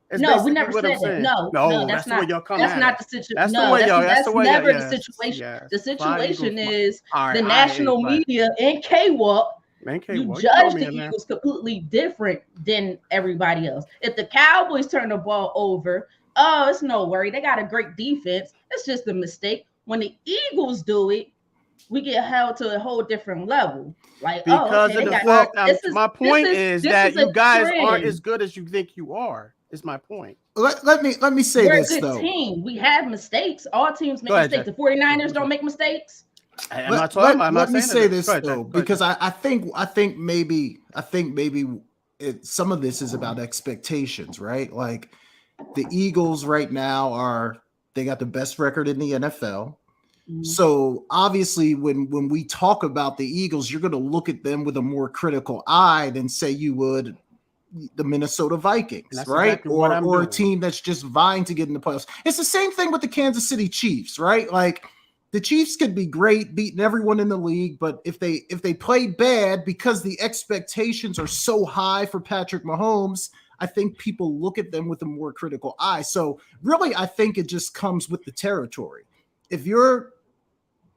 It's No, we basically never what said I'm that. saying. No, that's the not. way y'all come That's at not it. the situation. That's the No, way y'all. that's never the Yes, situation. yes. The situation is All right, the national media and K-Walk. You judge the Eagles completely different than everybody else. If the Cowboys turn the ball over, oh, it's no worry. They got a great defense. It's just a mistake. When the Eagles do it, we get held to a whole different level. Like, because of the fact, my point is that you guys aren't as good as you think you are. Is my point. Let me say We're this a good though. team. We have mistakes. All teams make mistakes. The 49ers don't make mistakes. Let me say this though, because I think maybe some of this is about expectations, right? Like the Eagles right now they got the best record in the NFL. Mm-hmm. So obviously when we talk about the Eagles, you're going to look at them with a more critical eye than say you would the Minnesota Vikings, right? Exactly or a team that's just vying to get in the playoffs. It's the same thing with the Kansas City Chiefs, right? Like the Chiefs could be great, beating everyone in the league, but if they play bad because the expectations are so high for Patrick Mahomes, I think people look at them with a more critical eye. So really, I think it just comes with the territory. If you're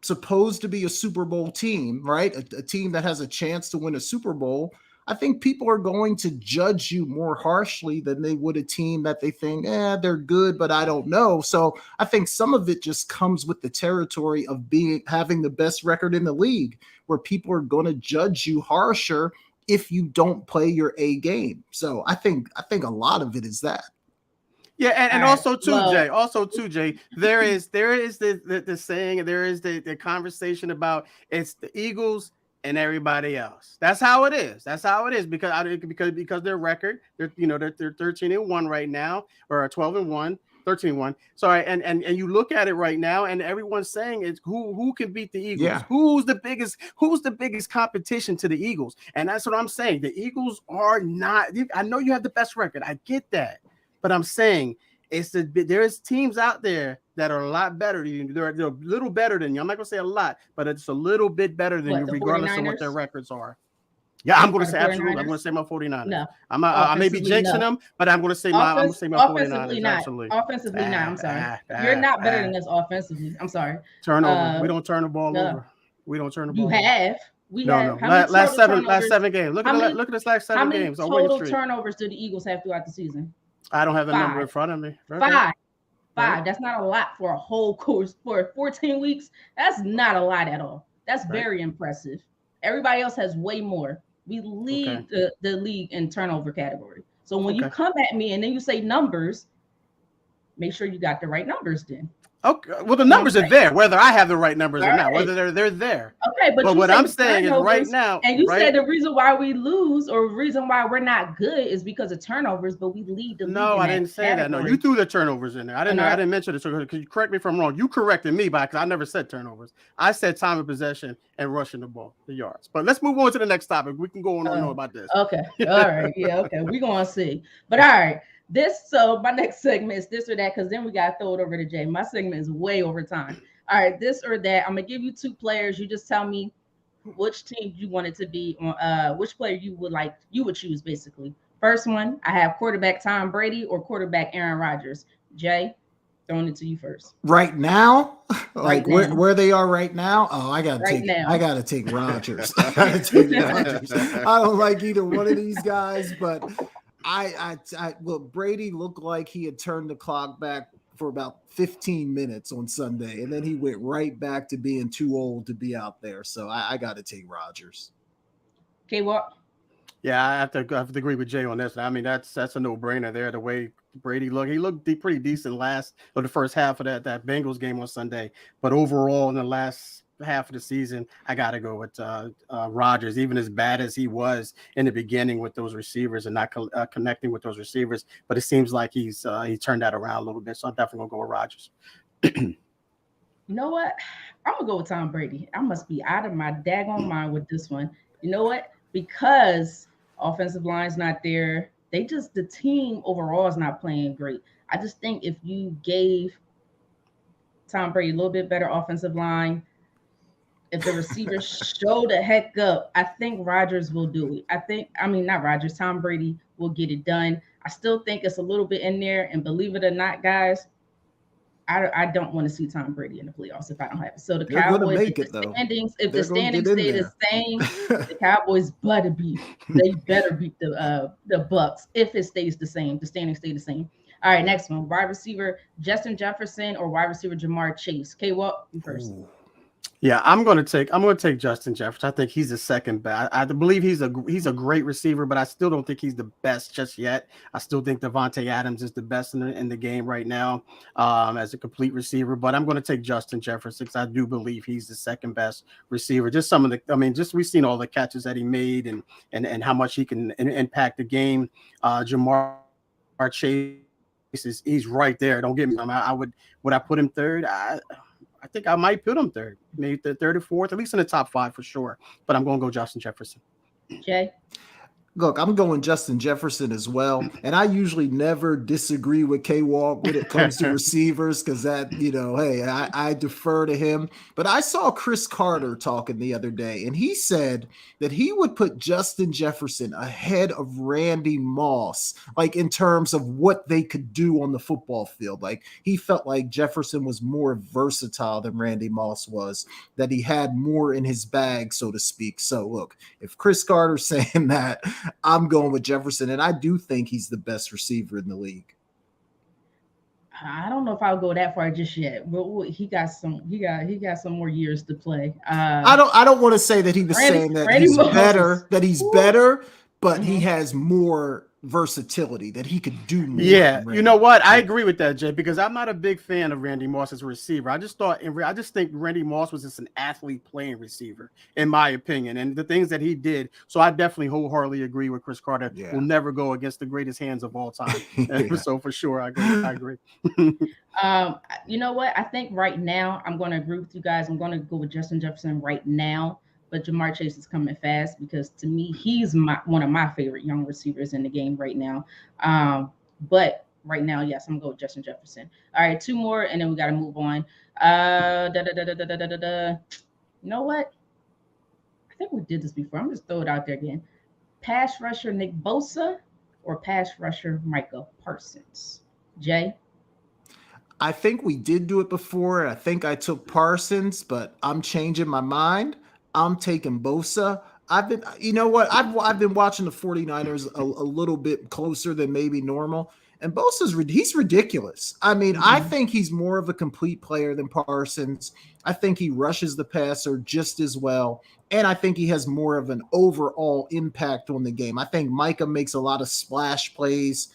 supposed to be a Super Bowl team, right? A team that has a chance to win a Super Bowl, I think people are going to judge you more harshly than they would a team that they think, they're good, but I don't know. So I think some of it just comes with the territory of having the best record in the league, where people are going to judge you harsher if you don't play your A game. So I think a lot of it is that. Yeah, and also too, Jay, there is the saying, there is the conversation about it's the Eagles and everybody else. That's how it is. Because their record, they're 13-1 right now, or 12-1, 13-1. Sorry, and you look at it right now, and everyone's saying it's who can beat the Eagles? Yeah. Who's the biggest competition to the Eagles? And that's what I'm saying. The Eagles are not. I know you have the best record. I get that. But I'm saying there's teams out there that are a lot better than you. They're a little better than you. I'm not going to say a lot, but it's a little bit better than you, regardless of what their records are. Yeah, I'm going to say absolutely. I'm going to say my 49ers. No, I may be jinxing them, but I'm going to say my 49ers. Absolutely. Offensively, not. I'm sorry. You're not better than us offensively. I'm sorry. Turnover. We don't turn the ball over. We don't turn the ball over. You have. No. Last 7 games. Look at this last 7 games. How many total turnovers do the Eagles have throughout the season? I don't have the number in front of me. Okay. Five. That's not a lot for a whole course for 14 weeks. That's not a lot at all. That's very impressive. Everybody else has way more. We lead the league in turnover category. So when you come at me and then you say numbers, make sure you got the right numbers then. Okay. Well, the numbers are there, whether I have the right numbers or not, whether they're there. Okay, but what I'm saying is right now. And you said the reason why we lose or the reason why we're not good is because of turnovers, but we lead the league. No, I didn't say that. No, you threw the turnovers in there. I didn't mention it. So could you correct me if I'm wrong? You corrected me because I never said turnovers. I said time of possession and rushing the ball, the yards. But let's move on to the next topic. We can go on and know about this. Okay. All right. Yeah. Okay. We're going to see. But all right. So my next segment is this or that, because then we got to throw it over to Jay. My segment is way over time. All right, this or that. I'm gonna give you 2 players. You just tell me which team you want it to be on, which player you would choose, basically. First one, I have quarterback Tom Brady or quarterback Aaron Rodgers. Jay, throwing it to you first. Right now? Like where they are right now? Oh, I gotta take Rodgers. I don't like either one of these guys, but Brady looked like he had turned the clock back for about 15 minutes on Sunday, and then he went right back to being too old to be out there. So I got to take Rodgers. Okay, what? Yeah, I have to agree with Jay on this. I mean, that's a no-brainer there. The way Brady looked, he looked pretty decent the first half of that Bengals game on Sunday, but overall in the last half of the season, I got to go with Rodgers, even as bad as he was in the beginning with those receivers and not connecting with those receivers. But it seems like he turned that around a little bit. So I'm definitely going to go with Rodgers. You know what? I'm going to go with Tom Brady. I must be out of my daggone mind with this one. You know what? Because offensive line's not there. The team overall is not playing great. I just think if you gave Tom Brady a little bit better offensive line, if the receivers show the heck up, I think Rodgers will do it. Not Rodgers, Tom Brady will get it done. I still think it's a little bit in there. And believe it or not, guys, I don't want to see Tom Brady in the playoffs if I don't have it. So the They're Cowboys, make it, though. If the standings stay the same, the Cowboys better beat the Bucks if it stays the same. The standings stay the same. All right, next one. Wide receiver Justin Jefferson or wide receiver Jamar Chase. K-Walk, you first. Ooh. Yeah, I'm going to take Justin Jefferson. I think he's the second best. I believe he's a great receiver, but I still don't think he's the best just yet. I still think Devontae Adams is the best in the game right now as a complete receiver. But I'm going to take Justin Jefferson because I do believe he's the second best receiver. Just we've seen all the catches that he made and how much he can impact the game. Jamar Chase he's right there. Don't get me wrong. Would I put him third? I think I might put him third, maybe the third or fourth, at least in the top 5 for sure. But I'm going to go Justin Jefferson. Jay? Look, I'm going Justin Jefferson as well. And I usually never disagree with K-Walk when it comes to receivers because that, hey, I defer to him. But I saw Chris Carter talking the other day, and he said that he would put Justin Jefferson ahead of Randy Moss, like in terms of what they could do on the football field. Like he felt like Jefferson was more versatile than Randy Moss was, that he had more in his bag, so to speak. So look, if Chris Carter's saying that, I'm going with Jefferson, and I do think he's the best receiver in the league. I don't know if I'll go that far just yet, but he got some more years to play. I don't want to say that he was saying that he's better, but he has more versatility, that he could do more. Yeah, you know what? I agree with that, Jay, because I'm not a big fan of Randy Moss as a receiver. I just think Randy Moss was just an athlete playing receiver, in my opinion, and the things that he did. So I definitely wholeheartedly agree with Chris Carter. Yeah. Will never go against the greatest hands of all time. Yeah. So for sure, I agree. You know what? I think right now I'm going to agree with you guys. I'm going to go with Justin Jefferson right now. But Jamar Chase is coming fast because to me, he's one of my favorite young receivers in the game right now. But right now, yes, I'm going to go with Justin Jefferson. All right, 2 more, and then we got to move on. You know what? I think we did this before. I'm just throw it out there again. Pass rusher Nick Bosa or pass rusher Micah Parsons? Jay? I think we did do it before. I think I took Parsons, but I'm changing my mind. I'm taking Bosa. I've been watching the 49ers a little bit closer than maybe normal. And he's ridiculous. I mean, I think he's more of a complete player than Parsons. I think he rushes the passer just as well. And I think he has more of an overall impact on the game. I think Micah makes a lot of splash plays,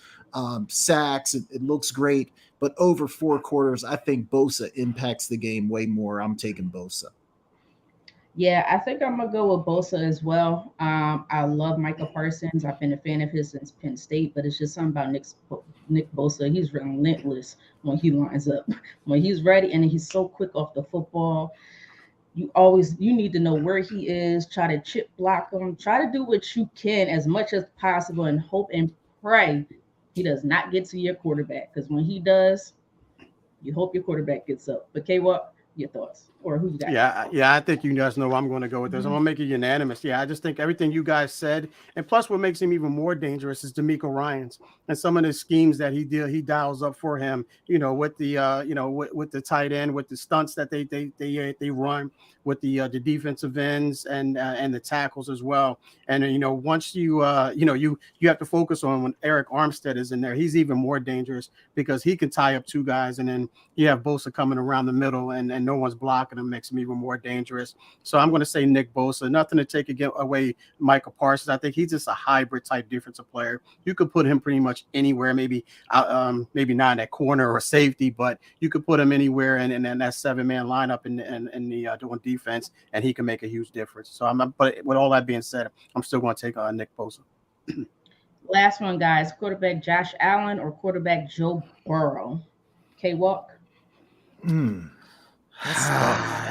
sacks. It looks great. But over 4 quarters, I think Bosa impacts the game way more. I'm taking Bosa. Yeah, I think I'm going to go with Bosa as well. I love Micah Parsons. I've been a fan of his since Penn State, but it's just something about Nick Bosa. He's relentless when he lines up. When he's ready, and he's so quick off the football. You need to know where he is, try to chip block him, try to do what you can as much as possible and hope and pray he does not get to your quarterback. Because when he does, you hope your quarterback gets up. But K-Walk, your thoughts, or who you got? Yeah, I think you guys know I'm going to go with this. I'm going to make it unanimous. Yeah, I just think everything you guys said, and plus what makes him even more dangerous is DeMeco Ryans and some of the schemes that he dials up for him. With the with the tight end, with the stunts that they run, with the defensive ends and the tackles as well. And once you have to focus on when Eric Armstead is in there, he's even more dangerous because he can tie up 2 guys, and then you have Bosa coming around the middle and no one's blocking going to make him even more dangerous. So I'm going to say Nick Bosa. Nothing to take away Micah Parsons. I think he's just a hybrid type defensive player. You could put him pretty much anywhere, maybe not in that corner or safety, but you could put him anywhere in that 7-man lineup in the doing defense, and he can make a huge difference. So but with all that being said, I'm still going to take Nick Bosa. Last one, guys. Quarterback Josh Allen or quarterback Joe Burrow? K-Walk?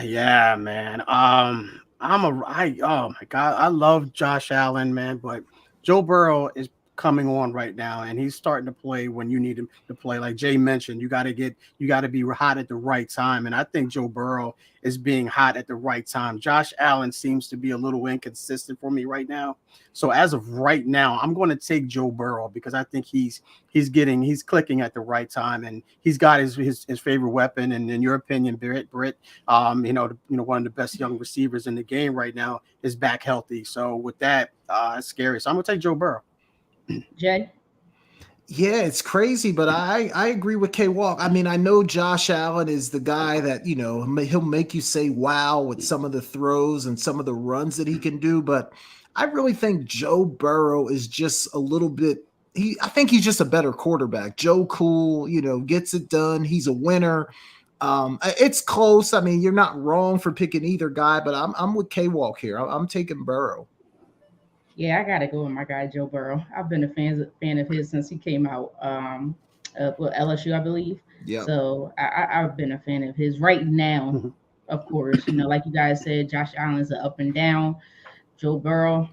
Yeah, man. Oh my God, I love Josh Allen, man, but Joe Burrow is coming on right now, and he's starting to play when you need him to play. Like Jay mentioned, you got to be hot at the right time, and I think Joe Burrow is being hot at the right time. Josh Allen seems to be a little inconsistent for me right now. So as of right now, I'm going to take Joe Burrow because I think he's clicking at the right time, and he's got his favorite weapon. And in your opinion, Britt, one of the best young receivers in the game right now is back healthy. So with that, it's scary. So I'm going to take Joe Burrow. Jay? Yeah, it's crazy, but I agree with K-Walk. I mean, I know Josh Allen is the guy that, he'll make you say wow with some of the throws and some of the runs that he can do, but I really think Joe Burrow is just a little bit I think he's just a better quarterback. Joe Cool, gets it done. He's a winner. It's close. I mean, you're not wrong for picking either guy, but I'm with K-Walk here. I'm taking Burrow. Yeah, I gotta go with my guy Joe Burrow. I've been a fan of his since he came out with LSU, I believe. Yeah. So I've been a fan of his. Right now, of course, like you guys said, Josh Allen's an up and down. Joe Burrow,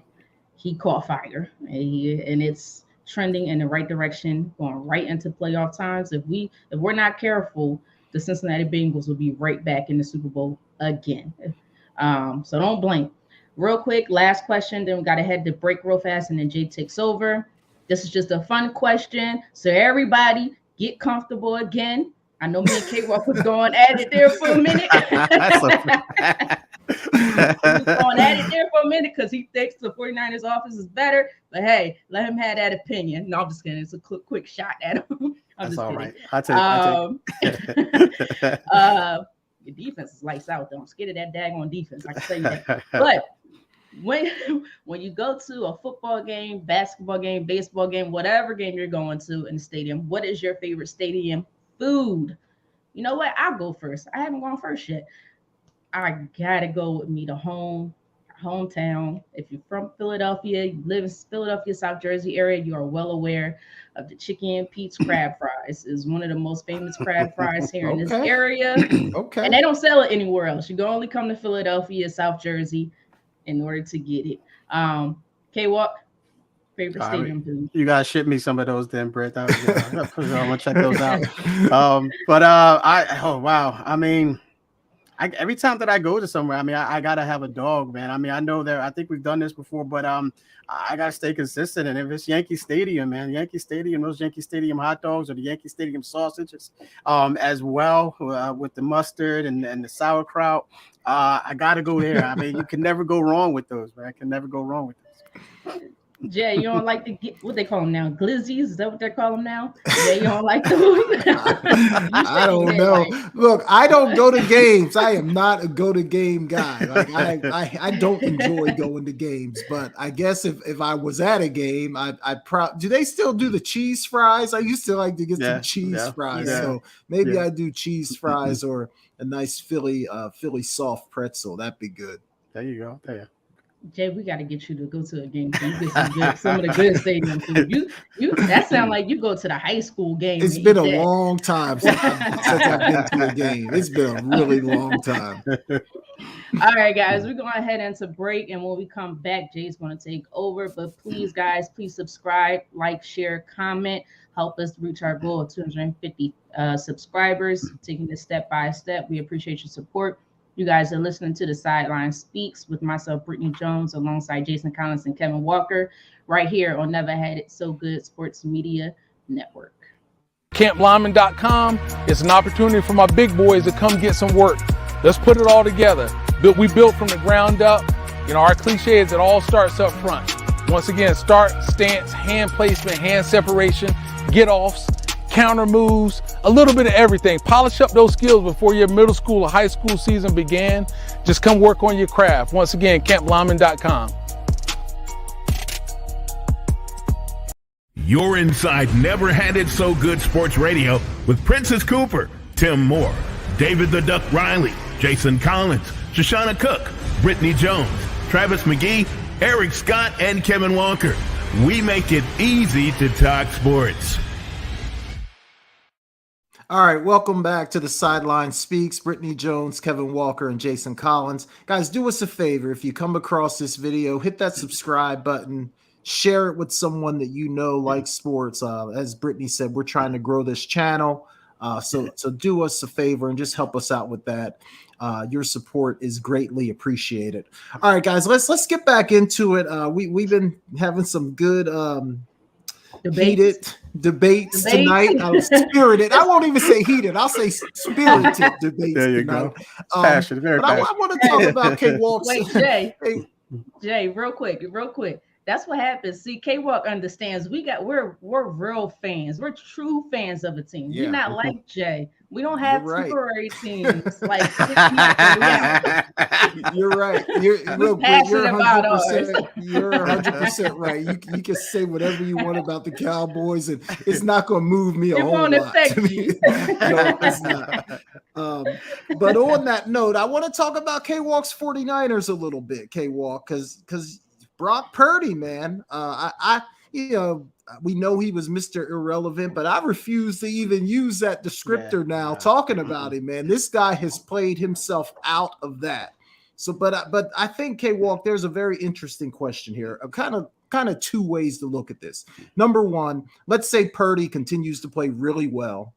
he caught fire, and it's trending in the right direction, going right into playoff times. If we're not careful, the Cincinnati Bengals will be right back in the Super Bowl again. So don't blink. Real quick, last question, then we got to head to break real fast, and then Jay takes over. This is just a fun question, so everybody get comfortable again. I know me and K-Walk was going at it there for a minute. Going at it there for a minute because he thinks the 49ers offense is better, but hey, let him have that opinion. No, I'm just kidding. It's a quick shot at him. That's all right. I'll take it. Your defense is lights out, though. I'm scared of that daggone defense. I can tell you that. But when you go to a football game, basketball game, baseball game, whatever game you're going to in the stadium, what is your favorite stadium food? You know what? I'll go first. I haven't gone first yet. I gotta go with me to hometown. If you're from Philadelphia, you live in Philadelphia, South Jersey area, you are well aware of the Chicken Pete's crab fries. Is one of the most famous crab fries here in this area. Okay. And they don't sell it anywhere else. You can only come to Philadelphia, South Jersey in order to get it. K-Walk, favorite stadium food. You gotta ship me some of those then, Britt. I'm gonna check those out. I mean, every time that I go to somewhere, I mean, I gotta have a dog, man. I mean, I know that I think we've done this before, but I gotta stay consistent. And if it's Yankee Stadium, man, Yankee Stadium, those Yankee Stadium hot dogs or the Yankee Stadium sausages, as well with the mustard and the sauerkraut, I gotta go there. I mean, you can never go wrong with those, man. I can never go wrong with those. Jay, you don't like what they call them now? Glizzies? Is that what they call them now? Jay, you don't like those? I don't know. Look, I don't go to games. I am not a go-to-game guy. Like I don't enjoy going to games, but I guess if I was at a game, do they still do the cheese fries? I used to like to get some cheese fries. Yeah. So maybe I do cheese fries or a nice Philly soft pretzel. That'd be good. There you go. There. Jay, we got to get you to go to a game so you get some of the good stadium food. You that sound like you go to the high school game. It's been a long time since I've been to a game. It's been a really long time. All right, guys, we're going to head into break, and when we come back, Jay's going to take over. But please, guys, please subscribe, like, share, comment. Help us reach our goal of 250 subscribers. Taking this step by step. We appreciate your support. You guys are listening to the SideLine Speaks with myself, Britne Jones, alongside Jason Collins and Kevin Walker, right here on Never Had It So Good Sports Media Network. CampLyman.com is an opportunity for my big boys to come get some work. Let's put it all together. We built from the ground up. You know, our cliche is it all starts up front. Once again, start, stance, hand placement, hand separation, get offs, counter moves, a little bit of everything. Polish up those skills before your middle school or high school season began. Just come work on your craft. Once again, campballin.com. You're inside Never Had It So Good Sports Radio with Princess Cooper, Tim Moore, David the Duck Riley, Jason Collins, Shoshana Cook, Britne Jones, Travis McGee, Eric Scott, and Kevin Walker. We make it easy to talk sports. All right, welcome back to the SideLine Speaks. Britne Jones, Kevin Walker, and Jason Collins. Guys, do us a favor. If you come across this video, hit that subscribe button. Share it with someone that you know likes sports. As Britne said, we're trying to grow this channel. So do us a favor and just help us out with that. Your support is greatly appreciated. All right, guys, let's get back into it. We've been having some good heated debates tonight. Spirited. I won't even say heated. I'll say spirited debates. There you tonight. go. Passionate, very passionate. I want to talk about K-Walk's. Wait, Jay, real quick. That's what happens. See, K-Walk understands. We're real fans. We're true fans of a team. Yeah. We're not like Jay. We don't have temporary teams like You're right. You're 100%. You're 100% right. You can say whatever you want about the Cowboys, and it's not going to move me a whole lot. It won't affect you. No, it's not. But on that note, I want to talk about K-Walk's 49ers a little bit, K-Walk, because Brock Purdy, man, we know he was Mr. Irrelevant, but I refuse to even use that descriptor talking about him, man. This guy has played himself out of that. So, but I think, K-Walk, there's a very interesting question here. Kind of two ways to look at this. Number one, let's say Purdy continues to play really well.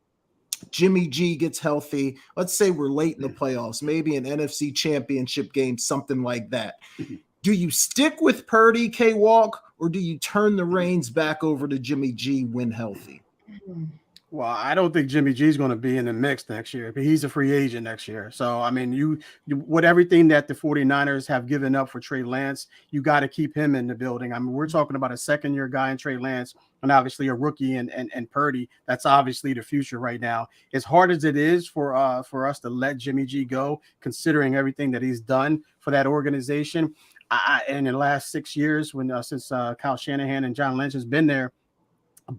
Jimmy G gets healthy. Let's say we're late in the playoffs, maybe an NFC championship game, something like that. Do you stick with Purdy, K-Walk, or do you turn the reins back over to Jimmy G when healthy? Well, I don't think Jimmy G is going to be in the mix next year, but he's a free agent next year. So, I mean, you with everything that the 49ers have given up for Trey Lance, you got to keep him in the building. I mean, we're talking about a second-year guy in Trey Lance and obviously a rookie and Purdy. That's obviously the future right now. As hard as it is for us to let Jimmy G go, considering everything that he's done for that organization, in the last 6 years, since Kyle Shanahan and John Lynch has been there,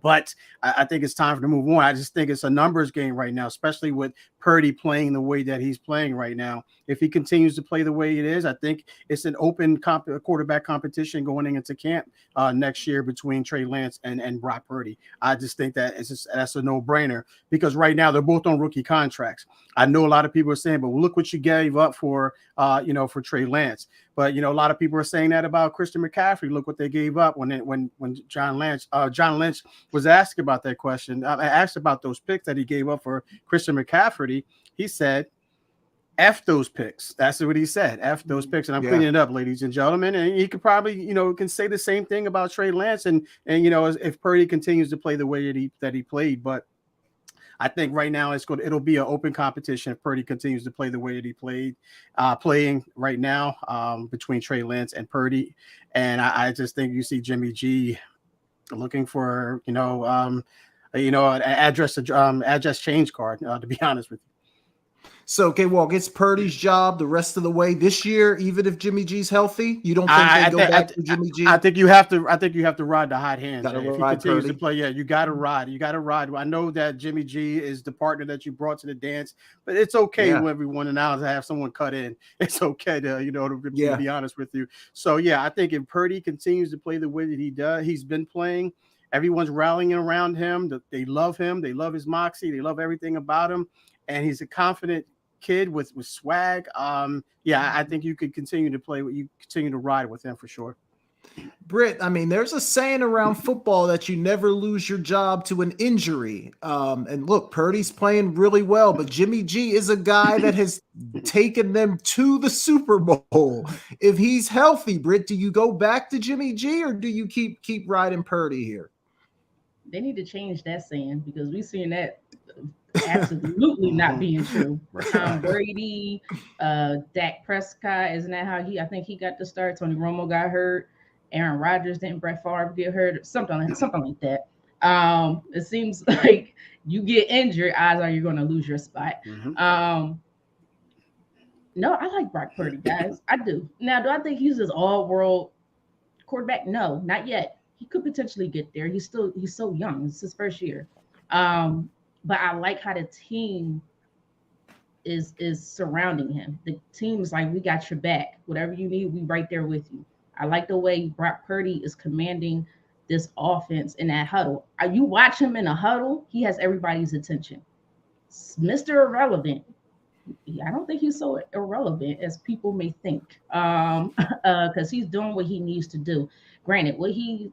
but I think it's time for to move on. I just think it's a numbers game right now, especially with Purdy playing the way that he's playing right now. If he continues to play the way it is, I think it's an open quarterback competition going into camp next year between Trey Lance and Brock Purdy. I just think that that's a no-brainer because right now they're both on rookie contracts. I know a lot of people are saying, but look what you gave up for Trey Lance. But a lot of people are saying that about Christian McCaffrey. Look what they gave up when John Lynch was asked about that question. I asked about those picks that he gave up for Christian McCaffrey. He said, F those picks. That's what he said. F those picks. And I'm cleaning it up, ladies and gentlemen. And he could probably, can say the same thing about Trey Lance and if Purdy continues to play the way that he played. But I think right now it'll be an open competition if Purdy continues to play the way that he playing right now between Trey Lance and Purdy. And I just think you see Jimmy G looking for, an address change card, to be honest with you. So, K-Walk, it's Purdy's job the rest of the way this year, even if Jimmy G's healthy. You don't think they go back to Jimmy G? I think you have to ride the hot hand. If he continues to play, you got to ride. You got to ride. I know that Jimmy G is the partner that you brought to the dance, but it's okay when every one and now to have someone cut in. It's okay to be honest with you. So I think if Purdy continues to play the way that he's been playing, everyone's rallying around him. They love him. They love his moxie. They love everything about him, and he's a confident kid with swag. I think you could continue to ride with him for sure. Britt, I mean, there's a saying around football that you never lose your job to an injury. And look, Purdy's playing really well, but Jimmy G is a guy that has taken them to the Super Bowl. If he's healthy, Britt, do you go back to Jimmy G or do you keep riding Purdy here? They need to change that saying because we've seen that absolutely not being true. Tom Brady, Dak Prescott, isn't that how I think he got the start? Tony Romo got hurt. Aaron Rodgers didn't. Brett Favre get hurt. Something like that. It seems like you get injured, odds are you're going to lose your spot. No, I like Brock Purdy, guys. I do. Now, do I think he's this all-world quarterback? No, not yet. He could potentially get there. He's so young. It's his first year. But I like how the team is surrounding him. The team's like, we got your back. Whatever you need, we right there with you. I like the way Brock Purdy is commanding this offense in that huddle. You watch him in a huddle, he has everybody's attention. Mr. Irrelevant. I don't think he's so irrelevant as people may think, because he's doing what he needs to do. Granted,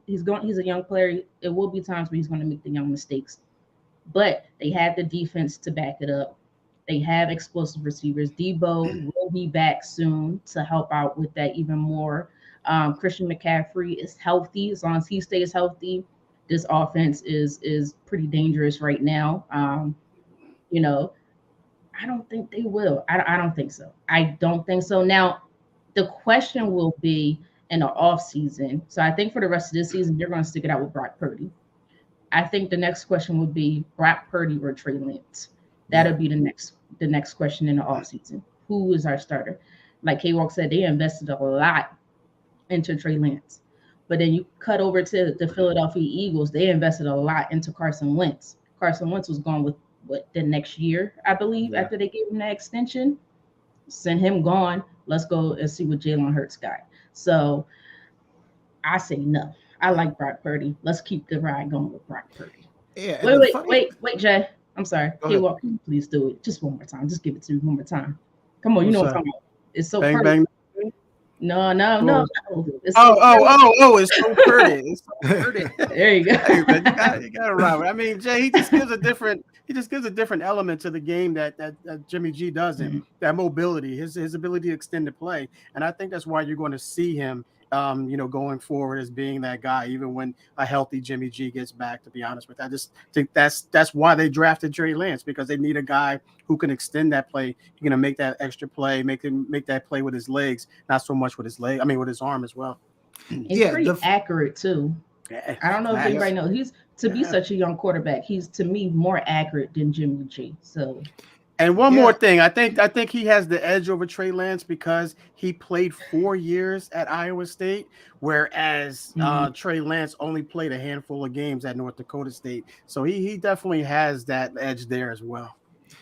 he's a young player. It will be times where he's going to make the young mistakes, but they have the defense to back it up. They have explosive receivers. Debo will be back soon to help out with that even more. Christian McCaffrey is healthy. As long as he stays healthy, this offense is pretty dangerous right now. I don't think they will. I don't think so. I don't think so. Now, the question will be in the offseason. So I think for the rest of this season, you're going to stick it out with Brock Purdy. I think the next question would be Brock Purdy or Trey Lance. That'll be the next question in the offseason. Who is our starter? Like K-Walk said, they invested a lot into Trey Lance. But then you cut over to the Philadelphia Eagles. They invested a lot into Carson Wentz. Carson Wentz was gone with the next year, I believe, after they gave him that extension. Send him gone. Let's go and see what Jalen Hurts got. So I say no. I like Brock Purdy. Let's keep the ride going with Brock Purdy. Yeah. Wait, Jay. I'm sorry. K-Walk, can you please do it just one more time? Just give it to me one more time. Come on, you know what I'm talking about. It's so bang, perfect. bang. No. It's so pretty. It's so pretty. There you go. Hey, man, you got it right. I mean, Jay, he just gives a different element to the game that Jimmy G doesn't. That mobility, his ability to extend the play, and I think that's why you're going to see him, going forward as being that guy, even when a healthy Jimmy G gets back. To be honest with you, I just think that's why they drafted Trey Lance, because they need a guy who can extend that play. You're gonna make that extra play, make that play with his legs, not so much with his leg. I mean, with his arm as well. He's pretty accurate too. Yeah, I don't know if anybody knows. He's be such a young quarterback. He's, to me, more accurate than Jimmy G. So. And one more thing, I think he has the edge over Trey Lance because he played 4 years at Iowa State, whereas Trey Lance only played a handful of games at North Dakota State. So he definitely has that edge there as well.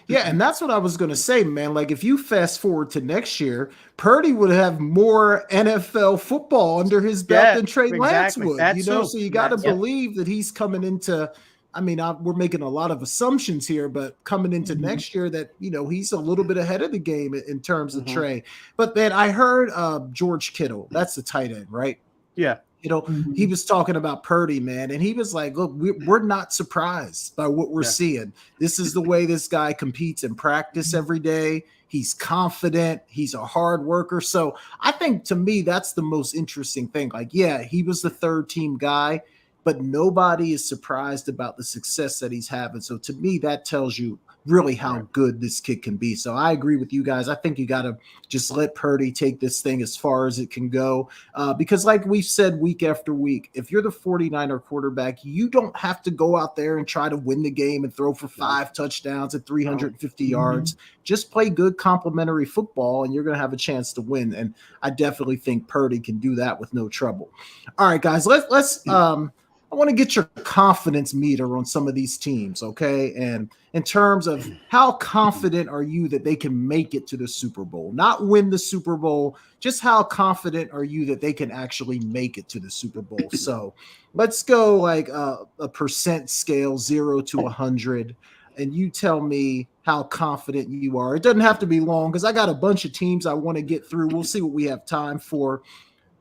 Yeah, and that's what I was going to say, man. Like, if you fast forward to next year, Purdy would have more NFL football under his belt than Trey Lance would. So you got to believe that he's coming into – I mean, we're making a lot of assumptions here, but coming into next year that, he's a little bit ahead of the game in terms of Trey. But then I heard George Kittle. That's the tight end, right? Yeah. He was talking about Purdy, man, and he was like, look, we're not surprised by what we're seeing. This is the way this guy competes in practice every day. He's confident. He's a hard worker. So I think, to me, that's the most interesting thing. Like, yeah, he was the third team guy, but nobody is surprised about the success that he's having. So to me, that tells you really how good this kid can be. So I agree with you guys. I think you got to just let Purdy take this thing as far as it can go. Because like we've said week after week, if you're the 49er quarterback, you don't have to go out there and try to win the game and throw for 5 touchdowns and 350 yards. Just play good complementary football and you're going to have a chance to win. And I definitely think Purdy can do that with no trouble. All right, guys, let's I want to get your confidence meter on some of these teams, okay? And in terms of how confident are you that they can make it to the Super Bowl? Not win the Super Bowl, just how confident are you that they can actually make it to the Super Bowl? So let's go like a percent scale, 0 to 100, and you tell me how confident you are. It doesn't have to be long because I got a bunch of teams I want to get through. We'll see what we have time for.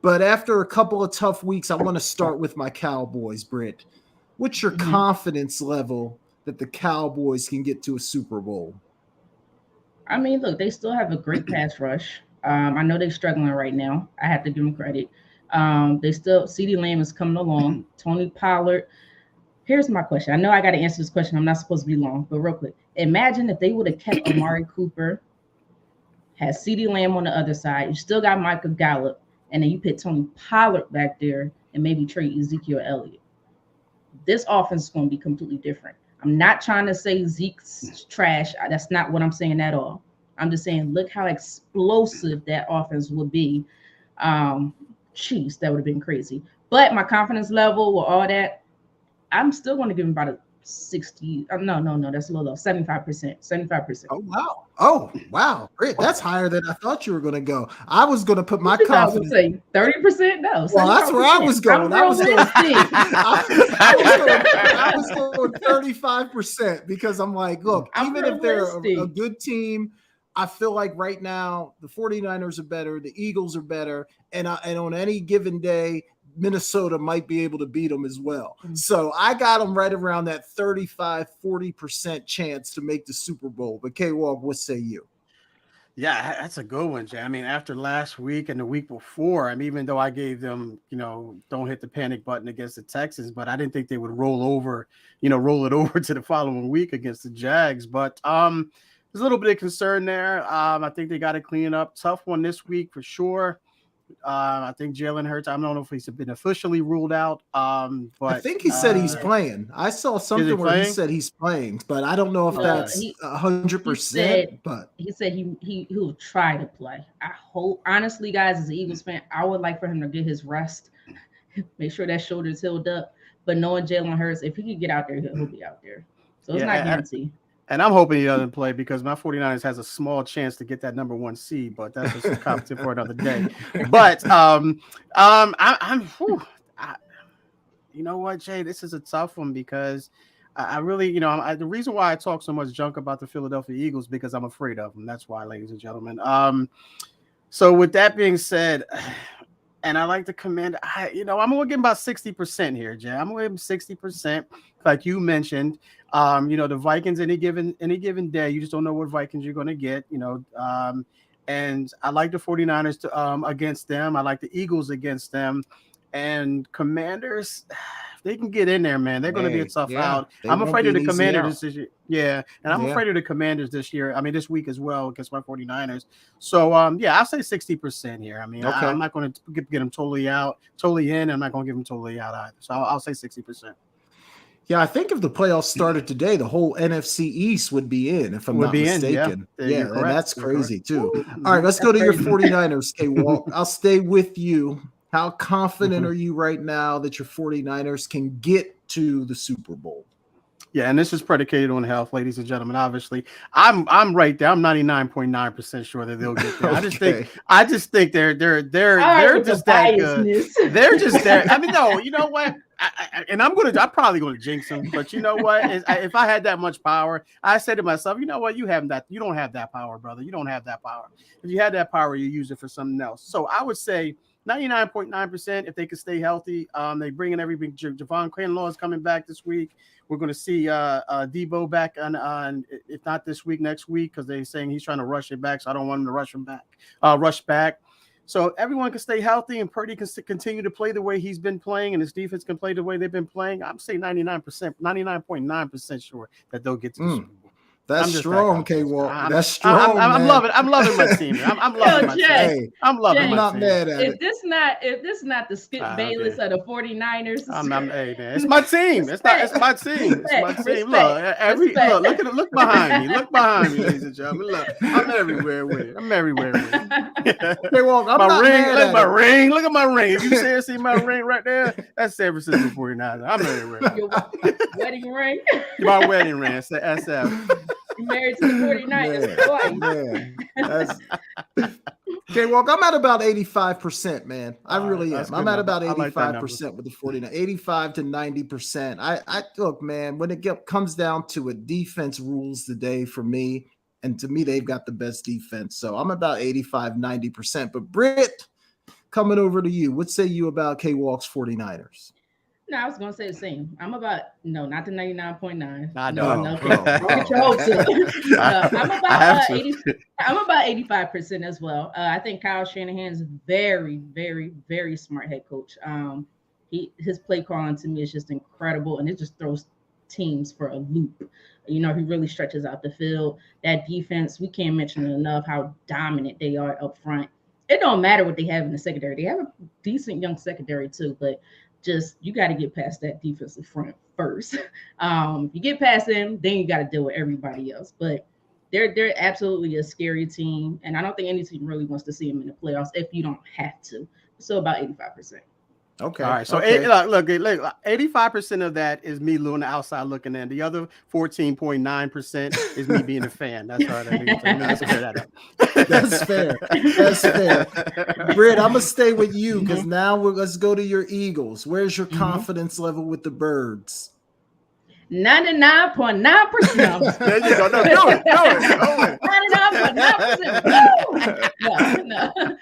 But after a couple of tough weeks, I want to start with my Cowboys, Britt. What's your confidence level that the Cowboys can get to a Super Bowl? I mean, look, they still have a great pass rush. I know they're struggling right now. I have to give them credit. CeeDee Lamb is coming along. Tony Pollard. Here's my question. I know I got to answer this question. I'm not supposed to be long, but real quick. Imagine if they would have kept Amari Cooper, had CeeDee Lamb on the other side. You still got Michael Gallup. And then you put Tony Pollard back there and maybe trade Ezekiel Elliott. this offense is going to be completely different. I'm not trying to say Zeke's trash. That's not what I'm saying at all. I'm just saying, look how explosive that offense would be. Jeez, that would have been crazy. But my confidence level with all that, I'm still going to give him about a 60. No, that's a little low. 75%. 75%. Oh, wow. Great. That's higher than I thought you were going to go. I was going to put my confidence. 30%? No. Well, that's where I was going. I was going 35% because I'm like, look, even if they're a good team, I feel like right now the 49ers are better, the Eagles are better, and on any given day, Minnesota might be able to beat them as well. So I got them right around that 35-40% chance to make the Super Bowl. But K-Walk, what say you? Yeah, that's a good one, Jay. I mean, after last week and the week before, I mean, even though I gave them, don't hit the panic button against the Texans, but I didn't think they would roll it over to the following week against the Jags. But there's a little bit of concern there. I think they got to clean up. Tough one this week for sure. I think Jalen Hurts, I don't know if he's been officially ruled out. But I think he said he's playing. I saw something where he said he's playing, but I don't know if that's 100%. But he said he will try to play. I hope, honestly, guys, as an Eagles fan, I would like for him to get his rest, make sure that shoulder's healed up. But knowing Jalen Hurts, if he could get out there, he'll be out there. So it's not guaranteed. And I'm hoping he doesn't play because my 49ers has a small chance to get that number 1 seed, but that's just a competition for another day. But you know what, Jay, this is a tough one because I really, the reason why I talk so much junk about the Philadelphia Eagles because I'm afraid of them. That's why, ladies and gentlemen. So with that being said, and I like the Commander, I'm going to give him about 60% here, Jay. I'm going to give him 60%, like you mentioned. The Vikings, any given day, you just don't know what Vikings you're going to get, and I like the 49ers against them. I like the Eagles against them. And Commanders, they can get in there, man. They're going to be a tough out. I'm afraid of the Commanders this year. Yeah, and I'm afraid of the Commanders this year. I mean, this week as well against my 49ers. So, I'll say 60% here. I mean, okay. I'm not going to get them totally in. I'm not going to give them totally out either. So I'll say 60%. Yeah, I think if the playoffs started today, the whole NFC East would be in, if I'm not mistaken. Yeah, and that's crazy too. All right, let's go to your 49ers, K-Walk. I'll stay with you. How confident are you right now that your 49ers can get to the Super Bowl? Yeah, and this is predicated on health, ladies and gentlemen. Obviously, I'm right there. I'm 99.9% sure that they'll get there. Okay. I just think they're just that good. They're just there. I mean, no, you know what? I'm probably going to jinx them, but you know what? If I had that much power, I say to myself, you know what? You don't have that power, brother. You don't have that power. If you had that power, you use it for something else. So I would say 99.9% if they could stay healthy. They bring in everything. Javon Kinlaw is coming back this week. We're going to see Debo back on if not this week, next week, because they're saying he's trying to rush it back. So I don't want him to rush back. So everyone can stay healthy and Purdy can continue to play the way he's been playing and his defense can play the way they've been playing. I'm saying 99.9% sure that they'll get to the Super Bowl. That's strong, K-Walk. That's strong. I'm loving my team. I'm loving my team. I'm loving my team. I'm not mad at it. If this not the Skip Bayless of the 49ers, hey man, it's my team. It's my team. It's my team. Look behind me. Look behind me, ladies and gentlemen. Look, I'm everywhere with it. K-Walk, my ring. Look at my ring. If you see my ring right there, that's San Francisco 49ers. I'm everywhere. Your wedding ring? My wedding ring. That's SF. You married to the 49ers. Man. K-Walk, I'm at about 85%, man. I really am. I'm at about 85% with the 49ers. 85 to 90%. I look, man, when it comes down to it, defense rules the day for me. And to me, they've got the best defense. So I'm about 85, 90%. But Britt, coming over to you. What say you about K-Walk's 49ers? No, I was going to say the same. I'm about, not the 99.9. I know. No. Don't get your hopes up. I'm about 85% as well. I think Kyle Shanahan is a very, very, very smart head coach. His play calling to me is just incredible, and it just throws teams for a loop. He really stretches out the field. That defense, we can't mention enough how dominant they are up front. It don't matter what they have in the secondary. They have a decent young secondary too, but Just you got to get past that defensive front first. You get past them, then you got to deal with everybody else. But they're absolutely a scary team, and I don't think any team really wants to see them in the playoffs if you don't have to. So about 85%. Okay. All right. So okay. look, 85% of that is me on the outside looking in. The other 14.9% is me being a fan. That's all right. Let's clear that up. That's fair. That's fair. Britt, I'm gonna stay with you because now let's go to your Eagles. Where's your confidence level with the Birds? 99.9%. There you go. No, go it. 99.9%.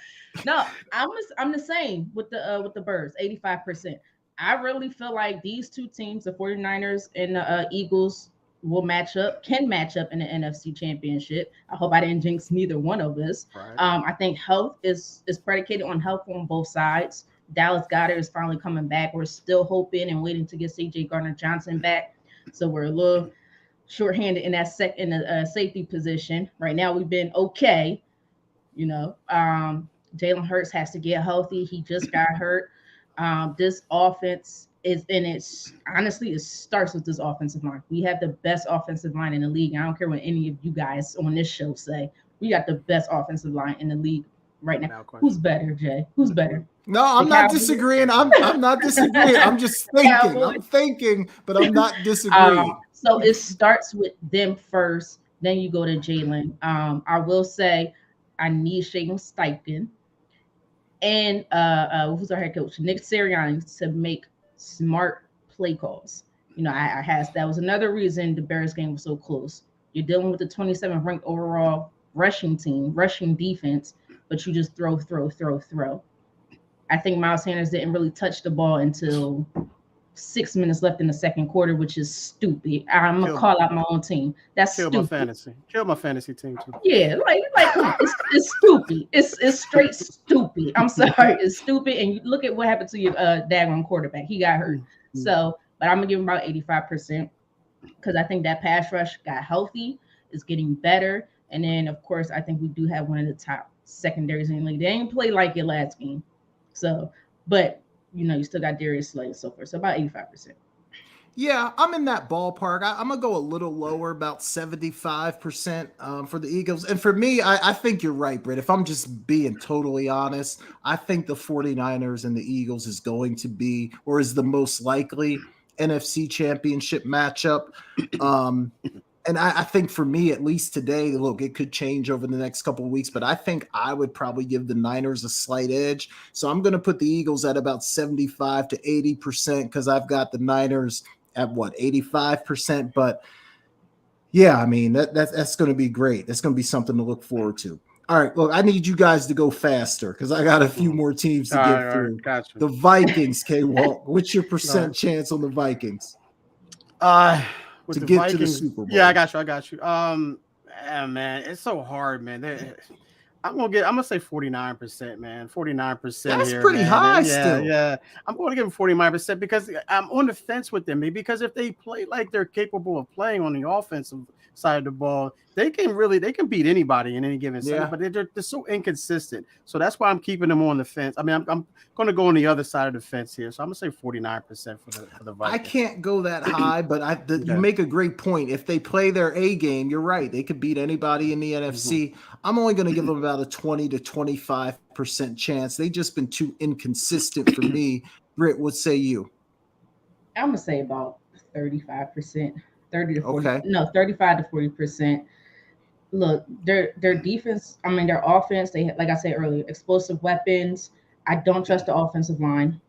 No, I'm the same with the Birds, 85%. I really feel like these two teams, the 49ers and the Eagles, can match up in the NFC Championship. I hope I didn't jinx neither one of us. Right. I think health is predicated on health on both sides. Dallas Goedert is finally coming back. We're still hoping and waiting to get C.J. Gardner-Johnson back. So we're a little shorthanded in that safety position. Right now, we've been okay. Jalen Hurts has to get healthy. He just got hurt. This offense it starts with this offensive line. We have the best offensive line in the league. I don't care what any of you guys on this show say. We got the best offensive line in the league right now. Who's better, Jay? Who's better? No, I'm not disagreeing. I'm not disagreeing. I'm just thinking. I'm thinking, but I'm not disagreeing. So it starts with them first. Then you go to Jalen. I will say I need Shane Steichen and who's our head coach, Nick Sirianni, to make smart play calls. That was another reason the Bears game was so close. You're dealing with the 27th ranked overall rushing defense, but you just throw. I think Miles Sanders didn't really touch the ball until 6 minutes left in the second quarter, which is stupid. I'm gonna call out my own team. That's stupid. Kill my fantasy team too. Yeah, like it's stupid. It's straight stupid. I'm sorry, it's stupid. And you look at what happened to your daggone quarterback. He got hurt. So, but I'm gonna give him about 85% because I think that pass rush got healthy, is getting better, and then of course I think we do have one of the top secondaries in the league. They didn't play like it last game, so but. You still got Darius Slay and so forth. So about 85%. Yeah, I'm in that ballpark. I'm going to go a little lower, about 75% for the Eagles. And for me, I think you're right, Britt. If I'm just being totally honest, I think the 49ers and the Eagles is going to be, or is the most likely NFC Championship matchup. And I think for me, at least today, look, it could change over the next couple of weeks, but I think I would probably give the Niners a slight edge. So I'm going to put the Eagles at about 75 to 80% because I've got the Niners at 85%. But yeah, I mean, that's going to be great. That's going to be something to look forward to. All right, look, I need you guys to go faster because I got a few more teams to get through. Gotcha. The Vikings, K-Walk. What's your percent chance on the Vikings? To get Vikings, to the Super Bowl. Yeah, I got you. Man, it's so hard, man. I'm gonna say 49%, man. 49%. That's here, pretty man. high still. Yeah. I'm going to give them 49% because I'm on the fence with them. Because if they play like they're capable of playing on the offensive side of the ball, they can beat anybody in any given Sunday, but they're so inconsistent. So that's why I'm keeping them on the fence. I mean, I'm going to go on the other side of the fence here. So I'm going to say 49% for the Vikings. I can't go that high, but you make a great point. If they play their A game, you're right. They could beat anybody in the NFC. I'm only going to give them about a 20 to 25% chance. They've just been too inconsistent for me. Britt, what say you? I'm going to say about 35%. 30 to 40. Okay. No, 35 to 40%. Look, their defense, their offense, they, like I said earlier, explosive weapons. I don't trust the offensive line.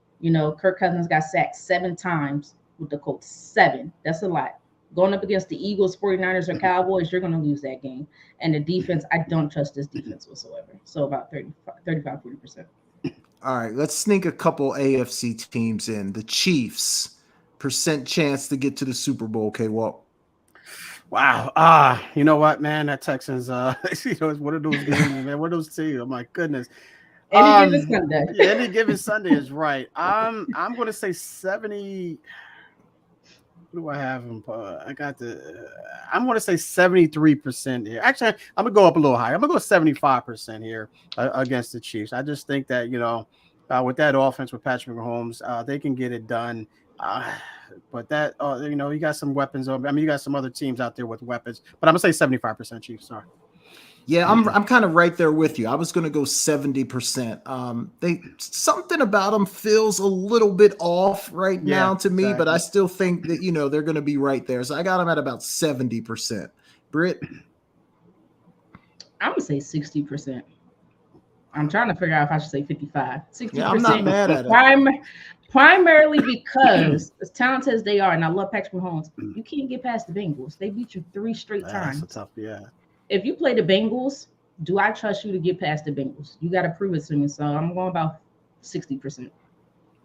Kirk Cousins got sacked 7 times with the Colts. 7. That's a lot. Going up against the Eagles, 49ers, or Cowboys, you're going to lose that game. And the defense, I don't trust this defense whatsoever. So about 35, 40%. All right, let's sneak a couple AFC teams in. The Chiefs, percent chance to get to the Super Bowl, K-Walk. Wow. You know what, man? That Texans, it's one of those games, man. What are those teams? Oh, my goodness. Any given Sunday. Yeah, any given Sunday is right. I'm going to say 70. What do I have? I'm going to say 73% here. Actually, I'm going to go up a little higher. I'm going to go 75% here against the Chiefs. I just think that, with that offense with Patrick Mahomes. They can get it done. But that, you got some weapons. I mean, you got some other teams out there with weapons. But I'm gonna say 75% Chiefs. Sorry. Yeah, I'm kind of right there with you. I was going to go 70%. Something about them feels a little bit off right now to me, but I still think that they're going to be right there. So I got them at about 70%. Britt, I'm gonna say 60%. I'm trying to figure out if I should say 55. 60%. Yeah, I'm not mad at it. Primarily because as talented as they are, and I love Patrick Mahomes, you can't get past the Bengals. They beat you 3 straight times. That's a tough, If you play the Bengals, do I trust you to get past the Bengals? You got to prove it to me. So I'm going about 60%.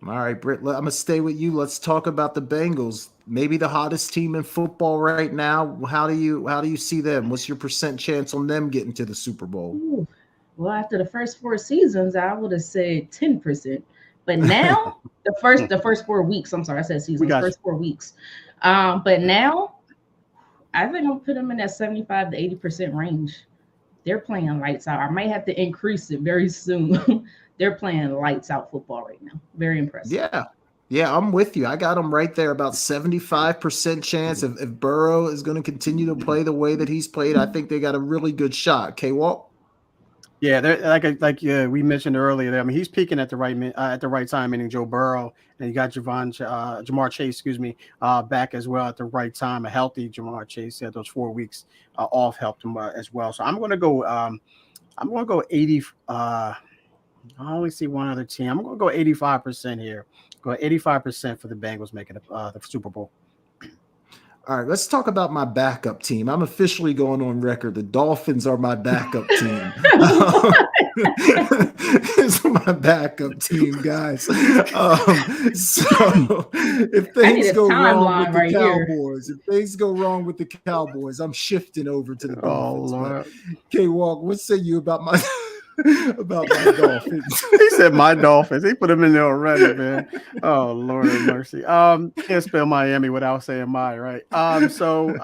All right, Britt, I'm going to stay with you. Let's talk about the Bengals. Maybe the hottest team in football right now. How do you see them? What's your percent chance on them getting to the Super Bowl? Ooh. Well, after the first 4 seasons, I would have said 10%. But now, the first 4 weeks, I'm sorry, I said season, the first 4 weeks. But now, I think I'll put them in that 75 to 80% range. They're playing lights out. I might have to increase it very soon. They're playing lights out football right now. Very impressive. Yeah, I'm with you. I got them right there, about 75% chance. If Burrow is going to continue to play the way that he's played, I think they got a really good shot. K-Walk? Yeah, they're like we mentioned earlier. I mean, he's peaking at the right time, meaning Joe Burrow, and you got Jamar Chase, back as well at the right time. A healthy Jamar Chase. Those 4 weeks off helped him as well. So I'm going to go. 80. I only see one other team. I'm going to go 85% here. Go 85% for the Bengals making the Super Bowl. All right, let's talk about my backup team. I'm officially going on record. The Dolphins are my backup team. It's my backup team, guys. So if things go wrong with the Cowboys, I'm shifting over to the Dolphins. K-Walk, what say you about my Dolphins? He said my Dolphins. He put them in there already, man. Oh, Lord have mercy. Can't spell Miami without saying my, right? So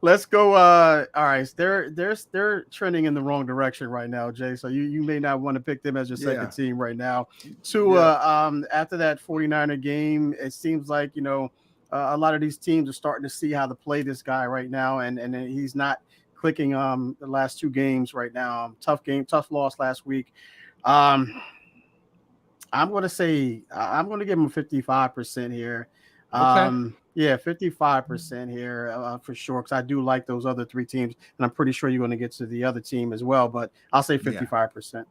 let's go. All right, they're trending in the wrong direction right now, Jay. So you may not want to pick them as your second team right now. After that 49er game, it seems like a lot of these teams are starting to see how to play this guy right now, and he's not clicking the last 2 games right now. Tough loss last week. I'm going to say I'm going to give him 55% here. Okay. 55% here for sure, because I do like those other 3 teams, and I'm pretty sure you're going to get to the other team as well, but I'll say 55%.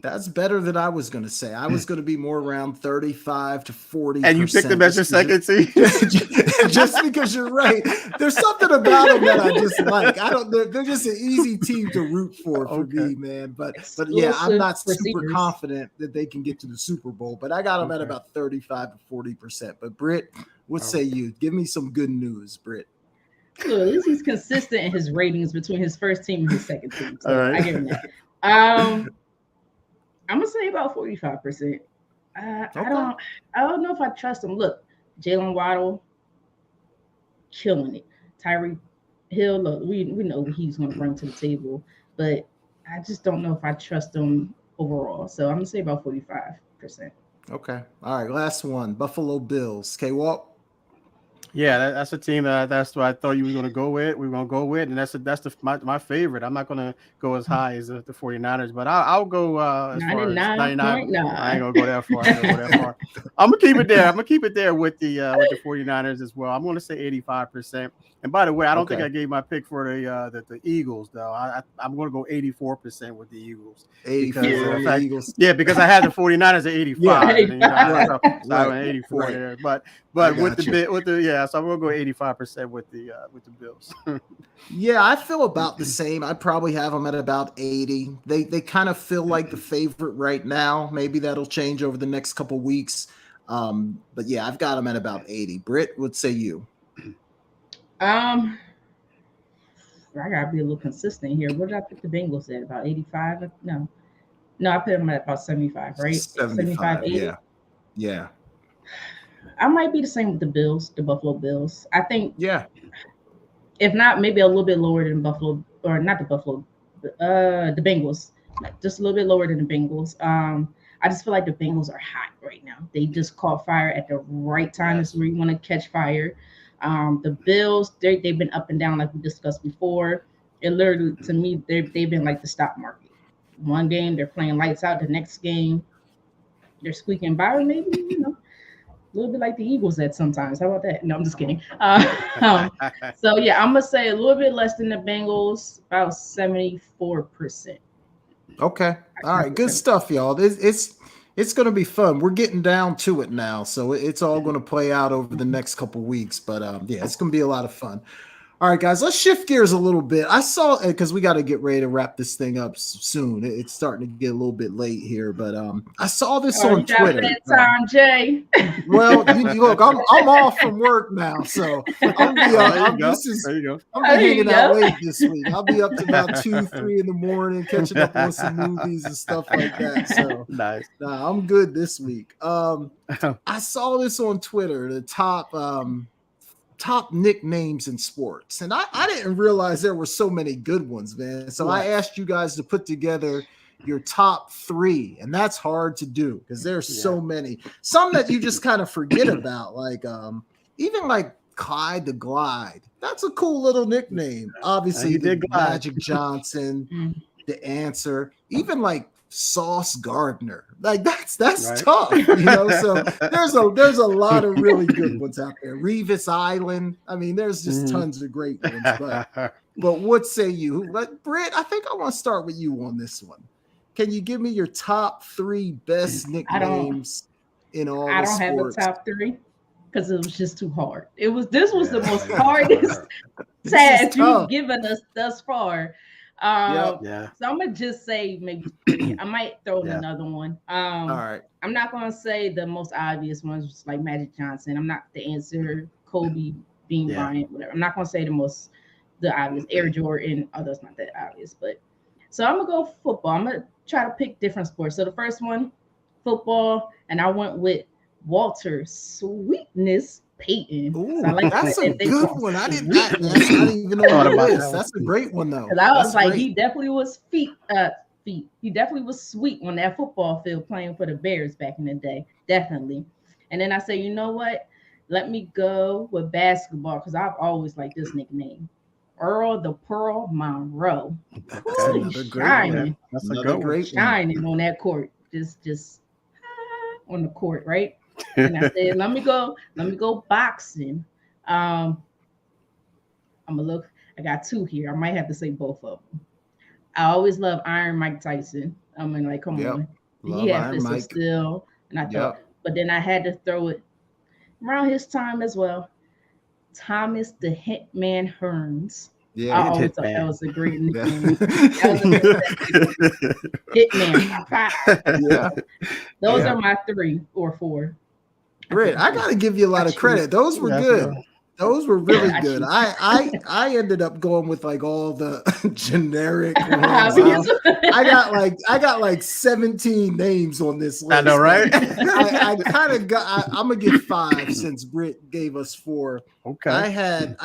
That's better than I was going to say. I was going to be more around 35 to 40%. And you picked them as your second team? Just because you're right. There's something about them that I just like. They're just an easy team to root for me, man. But yeah, I'm not super confident that they can get to the Super Bowl, but I got them at about 35 to 40%. But Britt, what say you? Give me some good news, Britt. Look, at least he's consistent in his ratings between his first team and his second team. So right. I give him that. I'm gonna say about 45%. I don't know if I trust him. Look, Jalen Waddle, killing it. Tyreek Hill, look, we know what he's gonna bring to the table, but I just don't know if I trust him overall. So I'm gonna say about 45%. Okay. All right. Last one. Buffalo Bills. K-Walk. Yeah, that's a team that's what I thought you were going to go with. We're going to go with, and that's my favorite. I'm not going to go as high as the 49ers, but I'll go as far as 99. I ain't going to go that far. I'm going to keep it there. I'm going to keep it there with the 49ers as well. I'm going to say 85%. And by the way, I don't think I gave my pick for the Eagles, though. I'm going to go 84% with the Eagles. 84 Eagles. Yeah, because I had the 49ers at 85. Yeah, so I went 84 there. But with the so I'm gonna go 85% with the Bills. Yeah, I feel about the same. I'd probably have them at about 80. They kind of feel like the favorite right now. Maybe that'll change over the next couple weeks. But yeah, I've got them at about 80. Britt, what say you? I gotta be a little consistent here. What did I put the Bengals at? About 85? No, I put them at about 75, right? 75, 80. Yeah. I might be the same with the Bills, the Buffalo Bills. I think, if not, maybe a little bit lower than Buffalo, or not the Buffalo, the Bengals, just a little bit lower than the Bengals. I just feel like the Bengals are hot right now. They just caught fire at the right time. That's where you want to catch fire. The Bills, they've been up and down like we discussed before. It literally, to me, they've been like the stock market. One game they're playing lights out. The next game they're squeaking by, maybe, a little bit like the Eagles at sometimes. How about that? No, I'm just kidding. So yeah, I'm gonna say a little bit less than the Bengals, about 74%. Okay. All right. Good stuff, y'all. It's going to be fun. We're getting down to it now, so it's all going to play out over the next couple weeks. But yeah, it's going to be a lot of fun. All right, guys, let's shift gears a little bit. I saw, because we got to get ready to wrap this thing up soon. It's starting to get a little bit late here, but I saw this on Twitter. Time, Jay. Well, look, I'm off from work now, so I'm hanging out late this week. I'll be up to about 2, 3 in the morning, catching up on some movies and stuff like that. So nice. Nah, I'm good this week. I saw this on Twitter, the top nicknames in sports. And I didn't realize there were so many good ones, man. So I asked you guys to put together your top 3, and that's hard to do because there's so many. Some that you just kind of forget about, like even like Clyde the Glide. That's a cool little nickname. Obviously, Magic Johnson, the answer, even like Sauce Gardner, like that's right. Tough, So there's a lot of really good ones out there. Revis Island, I mean, there's just tons of great ones. But what say you? Britt, I think I want to start with you on this one. Can you give me your top 3 best nicknames in all? I don't have a top 3 because it was just too hard. This was the most hardest task you've given us thus far. So I'm gonna just say maybe 3. I might throw in another one. All right. I'm not gonna say the most obvious ones like Magic Johnson. I'm not the answer. Kobe, Bean Bryant, whatever. I'm not gonna say the obvious. Air Jordan. Although it's not that obvious, but so I'm gonna go football. I'm gonna try to pick different sports. So the first one, football, and I went with Walter Sweetness Payton. Ooh, so that's a good one. I didn't even know what it is. That's a great one though. Because I was like, he definitely was feet. He definitely was sweet on that football field playing for the Bears back in the day. Definitely. And then I said, you know what? Let me go with basketball because I've always liked this nickname. Earl the Pearl Monroe. That's another great one. That's another great shining on that court. Just on the court, right? And I said, let me go boxing. I'm gonna look. I got 2 here. I might have to say both of them. I always love Iron Mike Tyson. I mean, like, come on. He had pistol still. And I thought, but then I had to throw it around his time as well. Thomas the Hitman Hearns. Yeah, I always thought that was a great nickname. Hitman. Those are my 3 or 4. Britt, I gotta give you a lot of credit. Those were good. Those were really good. I ended up going with like all the generic ones. I got like 17 names on this list. I know, right? I kind of got. I'm gonna give 5 since Britt gave us 4. Okay. I had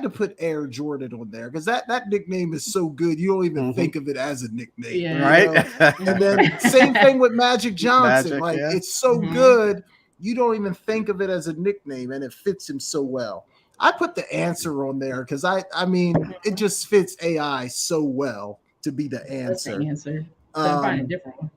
to put Air Jordan on there because that nickname is so good. You don't even think of it as a nickname, right? And then same thing with Magic Johnson. It's so good. You don't even think of it as a nickname, and it fits him so well. I put the answer on there because I mean, it just fits AI so well to be the answer. That's the answer. So I'm finding a different one.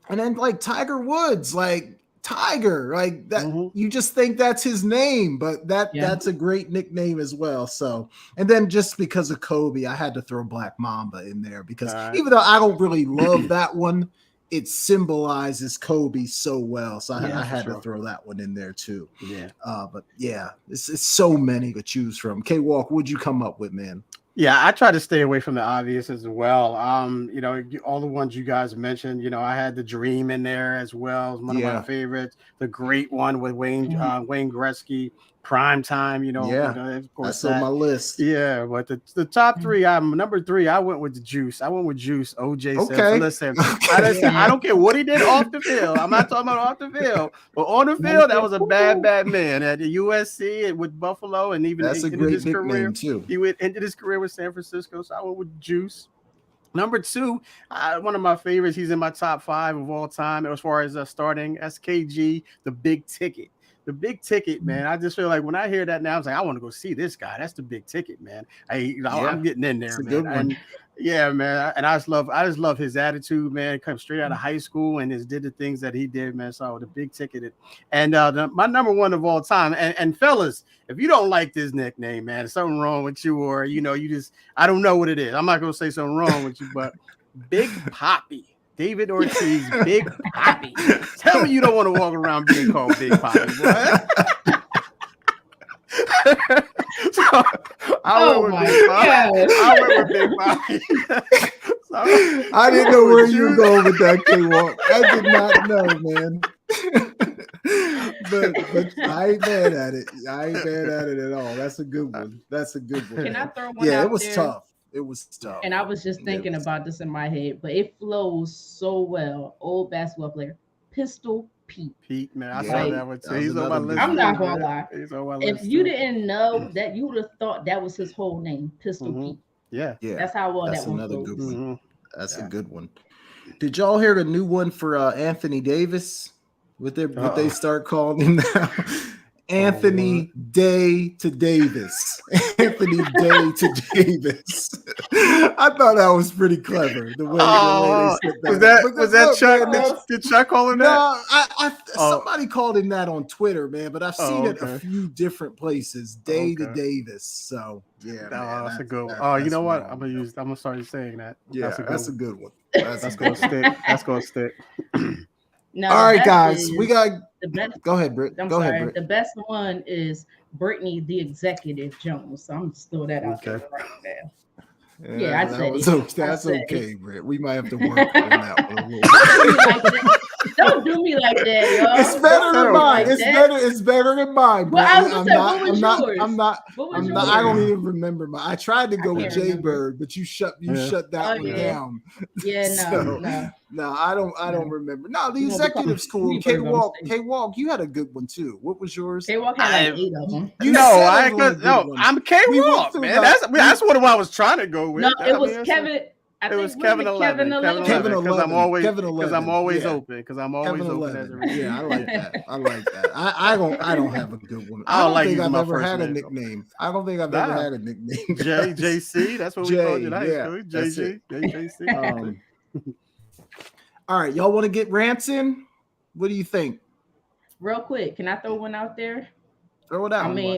And then like Tiger Woods, like Tiger, like that. You just think that's his name, but that's a great nickname as well. So, and then just because of Kobe, I had to throw Black Mamba in there because even though I don't really love that one, it symbolizes Kobe so well. So I had to throw that one in there too. Yeah. But yeah, it's so many to choose from. K-Walk, what'd you come up with, man? Yeah, I try to stay away from the obvious as well. All the ones you guys mentioned, I had the Dream in there as well. It's one of my favorites. The great one with Wayne Gretzky, Prime Time, of course. That's on my list. Yeah, but the top 3, number 3, I went with the Juice. I went with Juice. OJ said, listen, I don't care what he did off the field. I'm not talking about off the field, but on the field, that was a bad man at the USC with Buffalo, and even that's a great nickname too. He ended his career with San Francisco, so I went with Juice. Number 2, one of my favorites. He's in my top 5 of all time as far as starting. SKG, the big ticket. The big ticket, man. I just feel like when I hear that now, I was like, I want to go see this guy. That's the big ticket, man. I'm getting in there, man. And yeah, man. And I just love his attitude, man. Come straight out of high school and did the things that he did, man. So the big ticket. And my number 1 of all time. And fellas, if you don't like this nickname, man, there's something wrong with you, or I don't know what it is. I'm not gonna say something wrong with you, but Big Papi. David Ortiz, Big Papi. Tell me you don't want to walk around being called Big Papi, boy. So, I went with Big Papi. So, I didn't know where you were going with that, K-Walk. I did not know, man. but I ain't mad at it. I ain't mad at it at all. That's a good one. Can I throw one out Yeah, it was there? tough. It was tough. And I was just thinking about this in my head, but it flows so well. Old basketball player, Pistol Pete. Pete, man, I saw that one too. He's on my list. I'm not gonna lie. He's on my list. If you didn't know that, you would have thought that was his whole name, Pistol Pete. Yeah. That's how well That's that one another goes. good one. That's a good one. Did y'all hear the new one for Anthony Davis? What they start calling him now? Anthony Day to Davis. Anthony Day to Davis. I thought that was pretty clever. The way they said that. Was that Chuck? Did Chuck call him that? No, somebody called him that on Twitter, man. But I've seen it a few different places. Day to Davis. So yeah, that's a good one. You know what? I'm gonna start saying that. Yeah, that's a good one. That's gonna stick. That's gonna stick. No, all right, guys, we got the best. Go ahead, Britt. I'm sorry. The best one is Britne, the Executive Jones. So I'm just throw that out there right now. Yeah, I'd say that's okay, Britt. We might have to work on that one a little bit. Don't do me like that, y'all. It's better than mine. It's better than mine. Well, I was gonna say, what was yours? I'm not. I don't even remember mine. I tried to go with Jaybird, but you shut that one down. Yeah, no, I don't remember. No, the Executive's cool. K-Walk, you had a good one too. What was yours? K-Walk had like 8 of them. I'm K-Walk, man. That's what I was trying to go with. No, it was Kevin. It was Kevin 11. Because I'm always open. Yeah, I like that. I don't have a good one. I don't think I've ever had a nickname. I don't think I've ever had a nickname. JC, that's what we called you in high school. JC. All right, y'all want to get rants in? What do you think? Real quick, can I throw one out there? Throw it out. I mean,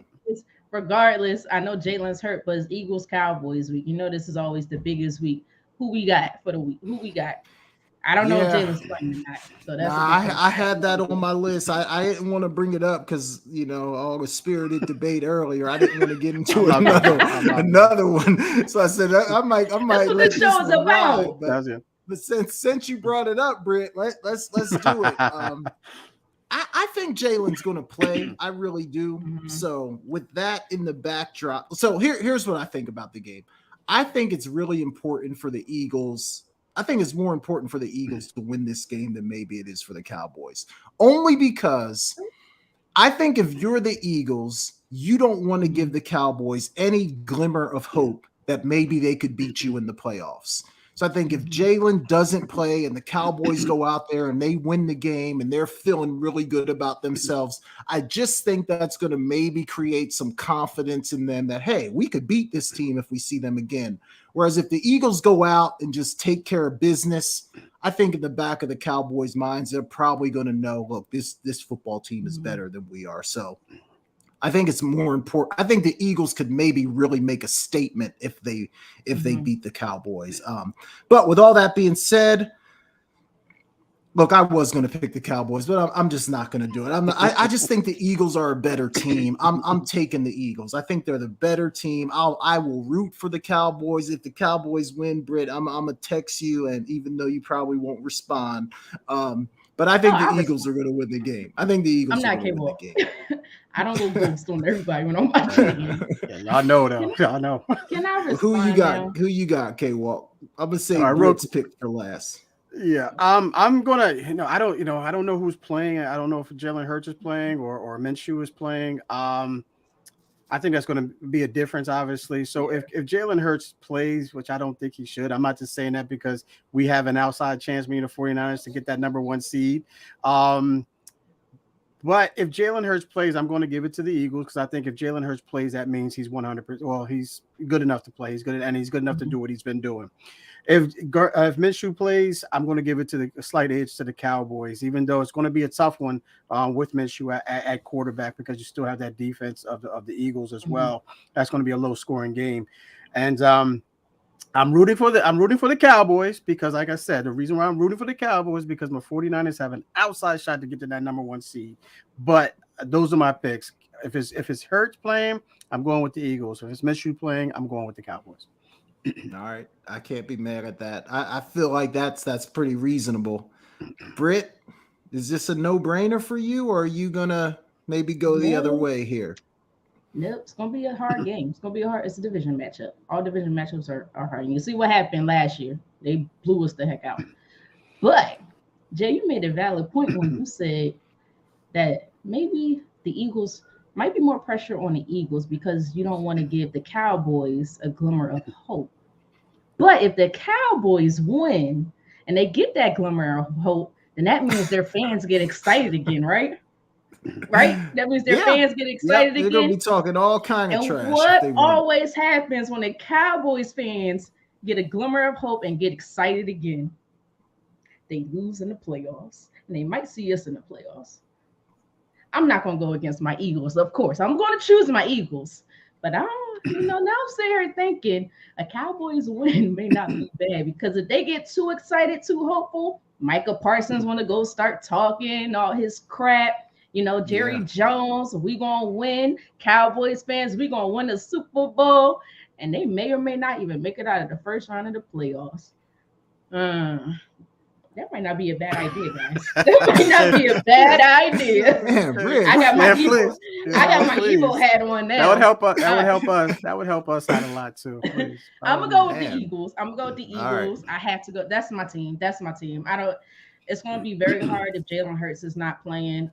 regardless, I know Jalen's hurt, but it's Eagles Cowboys week. You know, this is always the biggest week. Who we got for the week? Who we got? I don't know if Jalen's playing or not. So that's I had that on my list. I didn't want to bring it up because all the spirited debate earlier. I didn't want to get into another one. So I said I might that's let what the show's about. But since you brought it up, Britt, let's do it. I think Jalen's going to play. I really do. Mm-hmm. So with that in the backdrop, so here's what I think about the game. I think it's really important for the Eagles. I think it's more important for the Eagles to win this game than maybe it is for the Cowboys. Only because I think if you're the Eagles, you don't want to give the Cowboys any glimmer of hope that maybe they could beat you in the playoffs. So I think if Jalen doesn't play and the Cowboys go out there and they win the game and they're feeling really good about themselves, I just think that's going to maybe create some confidence in them that, hey, we could beat this team if we see them again. Whereas if the Eagles go out and just take care of business, I think in the back of the Cowboys' minds, they're probably going to know, look, this football team is better than we are. So I think it's more important. I think the Eagles could maybe really make a statement if they beat the Cowboys. But with all that being said, look, I was going to pick the Cowboys, but I'm just not going to do it. I just think the Eagles are a better team. I'm taking the Eagles. I think they're the better team. I will root for the Cowboys. If the Cowboys win, Britt, I'm gonna text you, and even though you probably won't respond, but I think the Eagles are going to win the game. I think the Eagles are going to win the game. I don't go ghost on everybody when I'm watching the game. Yeah, y'all know though. Y'all know. Can I respond? Who you got? Now? Who you got, K-Walk? I'm gonna say Britt's pick for last. Yeah, I'm gonna. I don't know who's playing. I don't know if Jalen Hurts is playing or Minshew is playing. I I think that's going to be a difference, obviously. So if Jalen Hurts plays, which I don't think he should, I'm not just saying that because we have an outside chance, me and the 49ers, to get that number 1 seed. But if Jalen Hurts plays, I'm going to give it to the Eagles because I think if Jalen Hurts plays, that means he's 100%. Well, he's good enough to play. He's good enough to do what he's been doing. If Minshew plays, I'm going to give it to the slight edge to the Cowboys, even though it's going to be a tough one with Minshew at quarterback because you still have that defense of the Eagles as well. That's going to be a low scoring game, and I'm rooting for the Cowboys because, like I said, the reason why I'm rooting for the Cowboys is because my 49ers have an outside shot to get to that number 1 seed. But those are my picks. If it's Hurts playing, I'm going with the Eagles. If it's Minshew playing, I'm going with the Cowboys. All right, I can't be mad at that. I feel like that's pretty reasonable. Britt, is this a no-brainer for you, or are you gonna maybe go the other way here? Nope, it's gonna be a hard game. It's a division matchup. All division matchups are hard. You see what happened last year. They blew us the heck out. But Jay, you made a valid point when you said that maybe the Eagles might be more pressure on the Eagles because you don't want to give the Cowboys a glimmer of hope. But if the Cowboys win and they get that glimmer of hope, then that means their fans get excited again, right? Right? That means their fans get excited again. They're gonna be talking all kind of trash. What always happens when the Cowboys fans get a glimmer of hope and get excited again? They lose in the playoffs, and they might see us in the playoffs. I'm not going to go against my Eagles, of course. I'm going to choose my Eagles. But now I'm sitting here thinking a Cowboys win may not be bad because if they get too excited, too hopeful, Micah Parsons want to go start talking all his crap. Jerry Jones, we going to win. Cowboys fans, we going to win the Super Bowl. And they may or may not even make it out of the first round of the playoffs. That might not be a bad idea, guys. That might not be a bad idea. Man, really? I got my Eagle hat on now. That would help us. That would help us out a lot too. Please. I'm gonna go with the Eagles. Right. I have to go. That's my team. It's gonna be very hard if Jalen Hurts is not playing.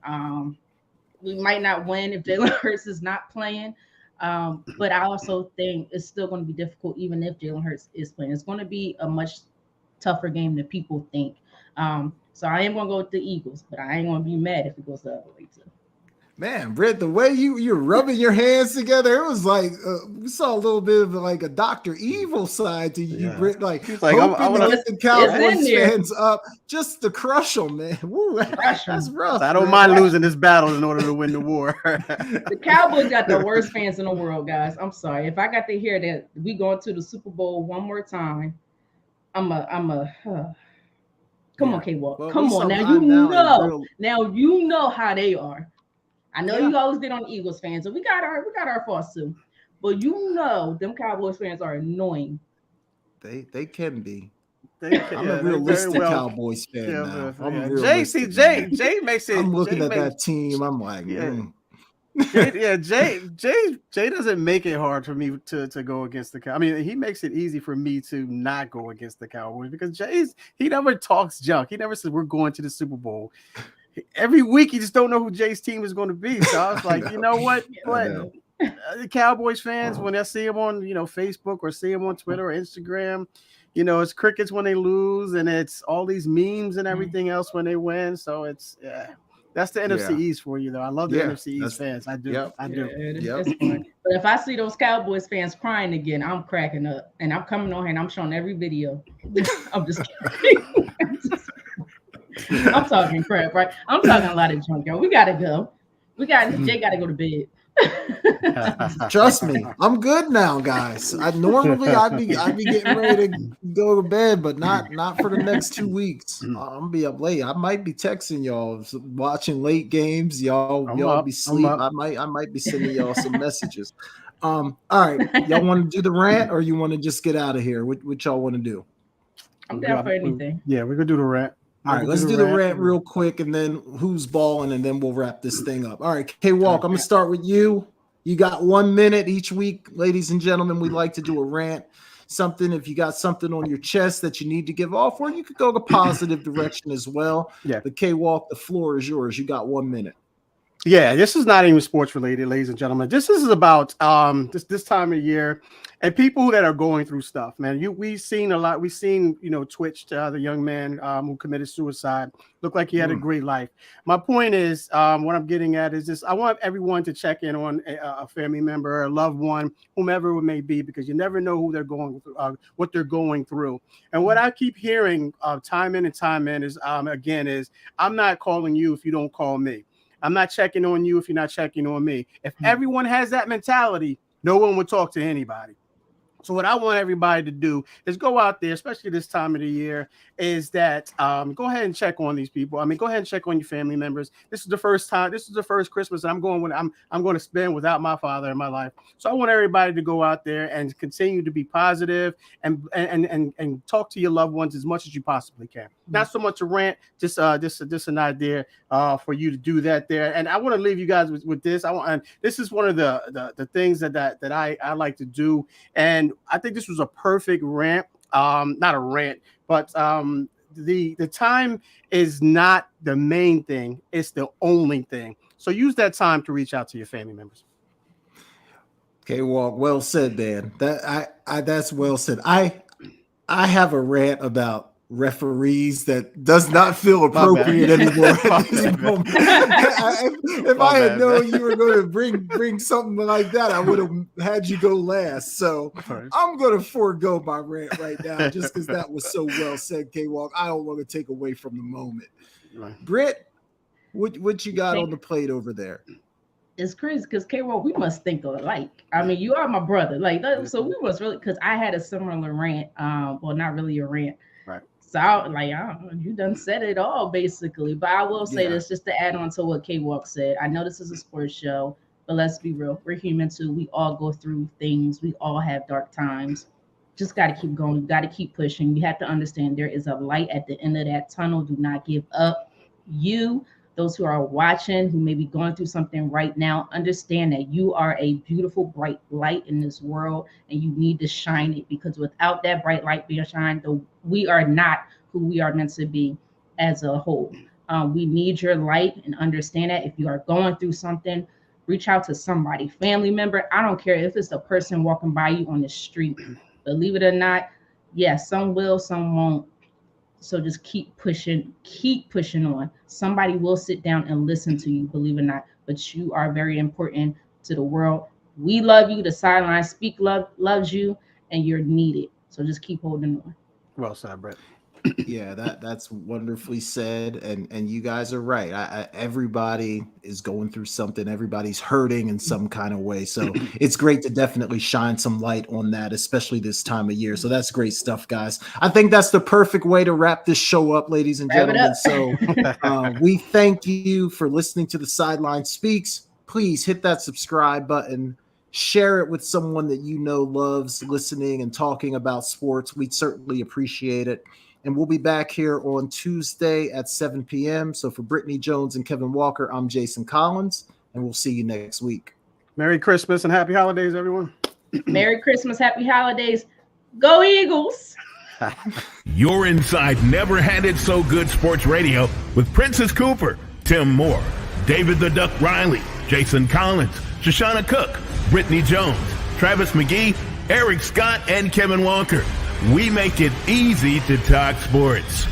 We might not win if Jalen Hurts is not playing. But I also think it's still going to be difficult even if Jalen Hurts is playing. It's going to be a much tougher game than people think. So I am going to go with the Eagles, but I ain't going to be mad if it goes the other way too. Man, Britt, the way you're rubbing your hands together, it was like we saw a little bit of like a Dr. Evil side to you, Britt. Like hoping to get the Cowboys fans up just to crush them, man. Woo, that's rough. I don't mind losing this battle in order to win the war. The Cowboys got the worst fans in the world, guys. I'm sorry. If I got to hear that we going to the Super Bowl one more time, come on, K-Walk. Well, come on. Now you know how they are. I know you always get on the Eagles fans, so we got our faults too. But them Cowboys fans are annoying. They can be. I'm a realistic Cowboys fan now. Jay makes it. I'm looking at that team. I'm like, Jay doesn't make it hard for me to go against the Cowboys. I mean, he makes it easy for me to not go against the Cowboys because he never talks junk. He never says we're going to the Super Bowl. Every week, you just don't know who Jay's team is going to be. So I was like, you know what? But the Cowboys fans, when I see them on, Facebook or see them on Twitter or Instagram, it's crickets when they lose, and it's all these memes and everything else when they win. So it's that's the NFC East for you, though. I love the NFC East fans. I do. I do. That's fun. But if I see those Cowboys fans crying again, I'm cracking up, and I'm coming on here and I'm showing every video. I'm just kidding. I'm talking crap, right? I'm talking a lot of junk, y'all. We gotta go. Jay gotta go to bed. Trust me, I'm good now, guys. I'd be getting ready to go to bed, but not for the next 2 weeks. I'm gonna be up late. I might be texting y'all, watching late games. Y'all be asleep. I might be sending y'all some messages. All right, y'all want to do the rant, or you want to just get out of here? What y'all want to do? I'm down for anything. Yeah, we're gonna do the rant. All right, let's do the rant real quick, and then who's balling, and then we'll wrap this thing up. All right, K-Walk, I'm going to start with you. You got 1 minute each week, ladies and gentlemen. We like to do a rant, something if you got something on your chest that you need to give off, or you could go the positive direction as well. Yeah. But K-Walk, the floor is yours. You got 1 minute. Yeah, this is not even sports related, ladies and gentlemen. This is about this time of year and people that are going through stuff, man. We've seen a lot. We've seen, Twitch, the young man who committed suicide. Looked like he had a great life. My point is, what I'm getting at is this: I want everyone to check in on a family member, a loved one, whomever it may be, because you never know who they're going through, what they're going through. And what I keep hearing time in and time in is, is I'm not calling you if you don't call me. I'm not checking on you if you're not checking on me. If everyone has that mentality, no one would talk to anybody. So what I want everybody to do is go out there, especially this time of the year, is that go ahead and check on these people. I mean, go ahead and check on your family members. This is the first time. This is the first Christmas I'm going to spend without my father in my life. So I want everybody to go out there and continue to be positive and talk to your loved ones as much as you possibly can. Not so much a rant, just an idea for you to do that there. And I want to leave you guys with this. And this is one of the things that I like to do. And I think this was a perfect rant. Not a rant, but the time is not the main thing. It's the only thing. So use that time to reach out to your family members. Okay, well said, man. That's well said. I have a rant about referees that does not feel appropriate anymore at this moment. If I had known you were going to bring something like that, I would have had you go last. So I'm going to forego my rant right now just because that was so well said, K-Walk. I don't want to take away from the moment. Right. Britt, what you got on the plate over there? It's crazy because K-Walk, we must think alike. I mean, you are my brother. So we must really, because I had a similar rant. Well, not really a rant. Right. So I don't know, you done said it all basically, but I will say this just to add on to what K-Walk said. I know this is a sports show, but let's be real. We're human too. We all go through things. We all have dark times. Just got to keep going. You got to keep pushing. You have to understand there is a light at the end of that tunnel. Do not give up. Those who are watching, who may be going through something right now, understand that you are a beautiful, bright light in this world, and you need to shine it, because without that bright light being shined, we are not who we are meant to be as a whole. We need your light, and understand that if you are going through something, reach out to somebody, family member. I don't care if it's a person walking by you on the street. Believe it or not, yes, some will, some won't. So just keep pushing on. Somebody will sit down and listen to you, believe it or not, but you are very important to the world. We love you. The SideLine Speak loves you, and you're needed. So just keep holding on. Well said, Brett. Yeah, that's wonderfully said, and you guys are right. Everybody is going through something. Everybody's hurting in some kind of way. So it's great to definitely shine some light on that, especially this time of year. So that's great stuff, guys. I think that's the perfect way to wrap this show up, ladies and gentlemen. So we thank you for listening to the SideLine Speaks. Please hit that subscribe button. Share it with someone that you know loves listening and talking about sports. We'd certainly appreciate it. And we'll be back here on Tuesday at 7 p.m. So for Britne Jones and Kevin Walker, I'm Jason Collins, and we'll see you next week. Merry Christmas and happy holidays, everyone. Merry Christmas, happy holidays. Go Eagles. You're inside Never Had It So Good Sports Radio with Princess Cooper, Tim Moore, David the Duck Riley, Jason Collins, Shoshana Cook, Britne Jones, Travis McGee, Eric Scott, and Kevin Walker. We make it easy to talk sports.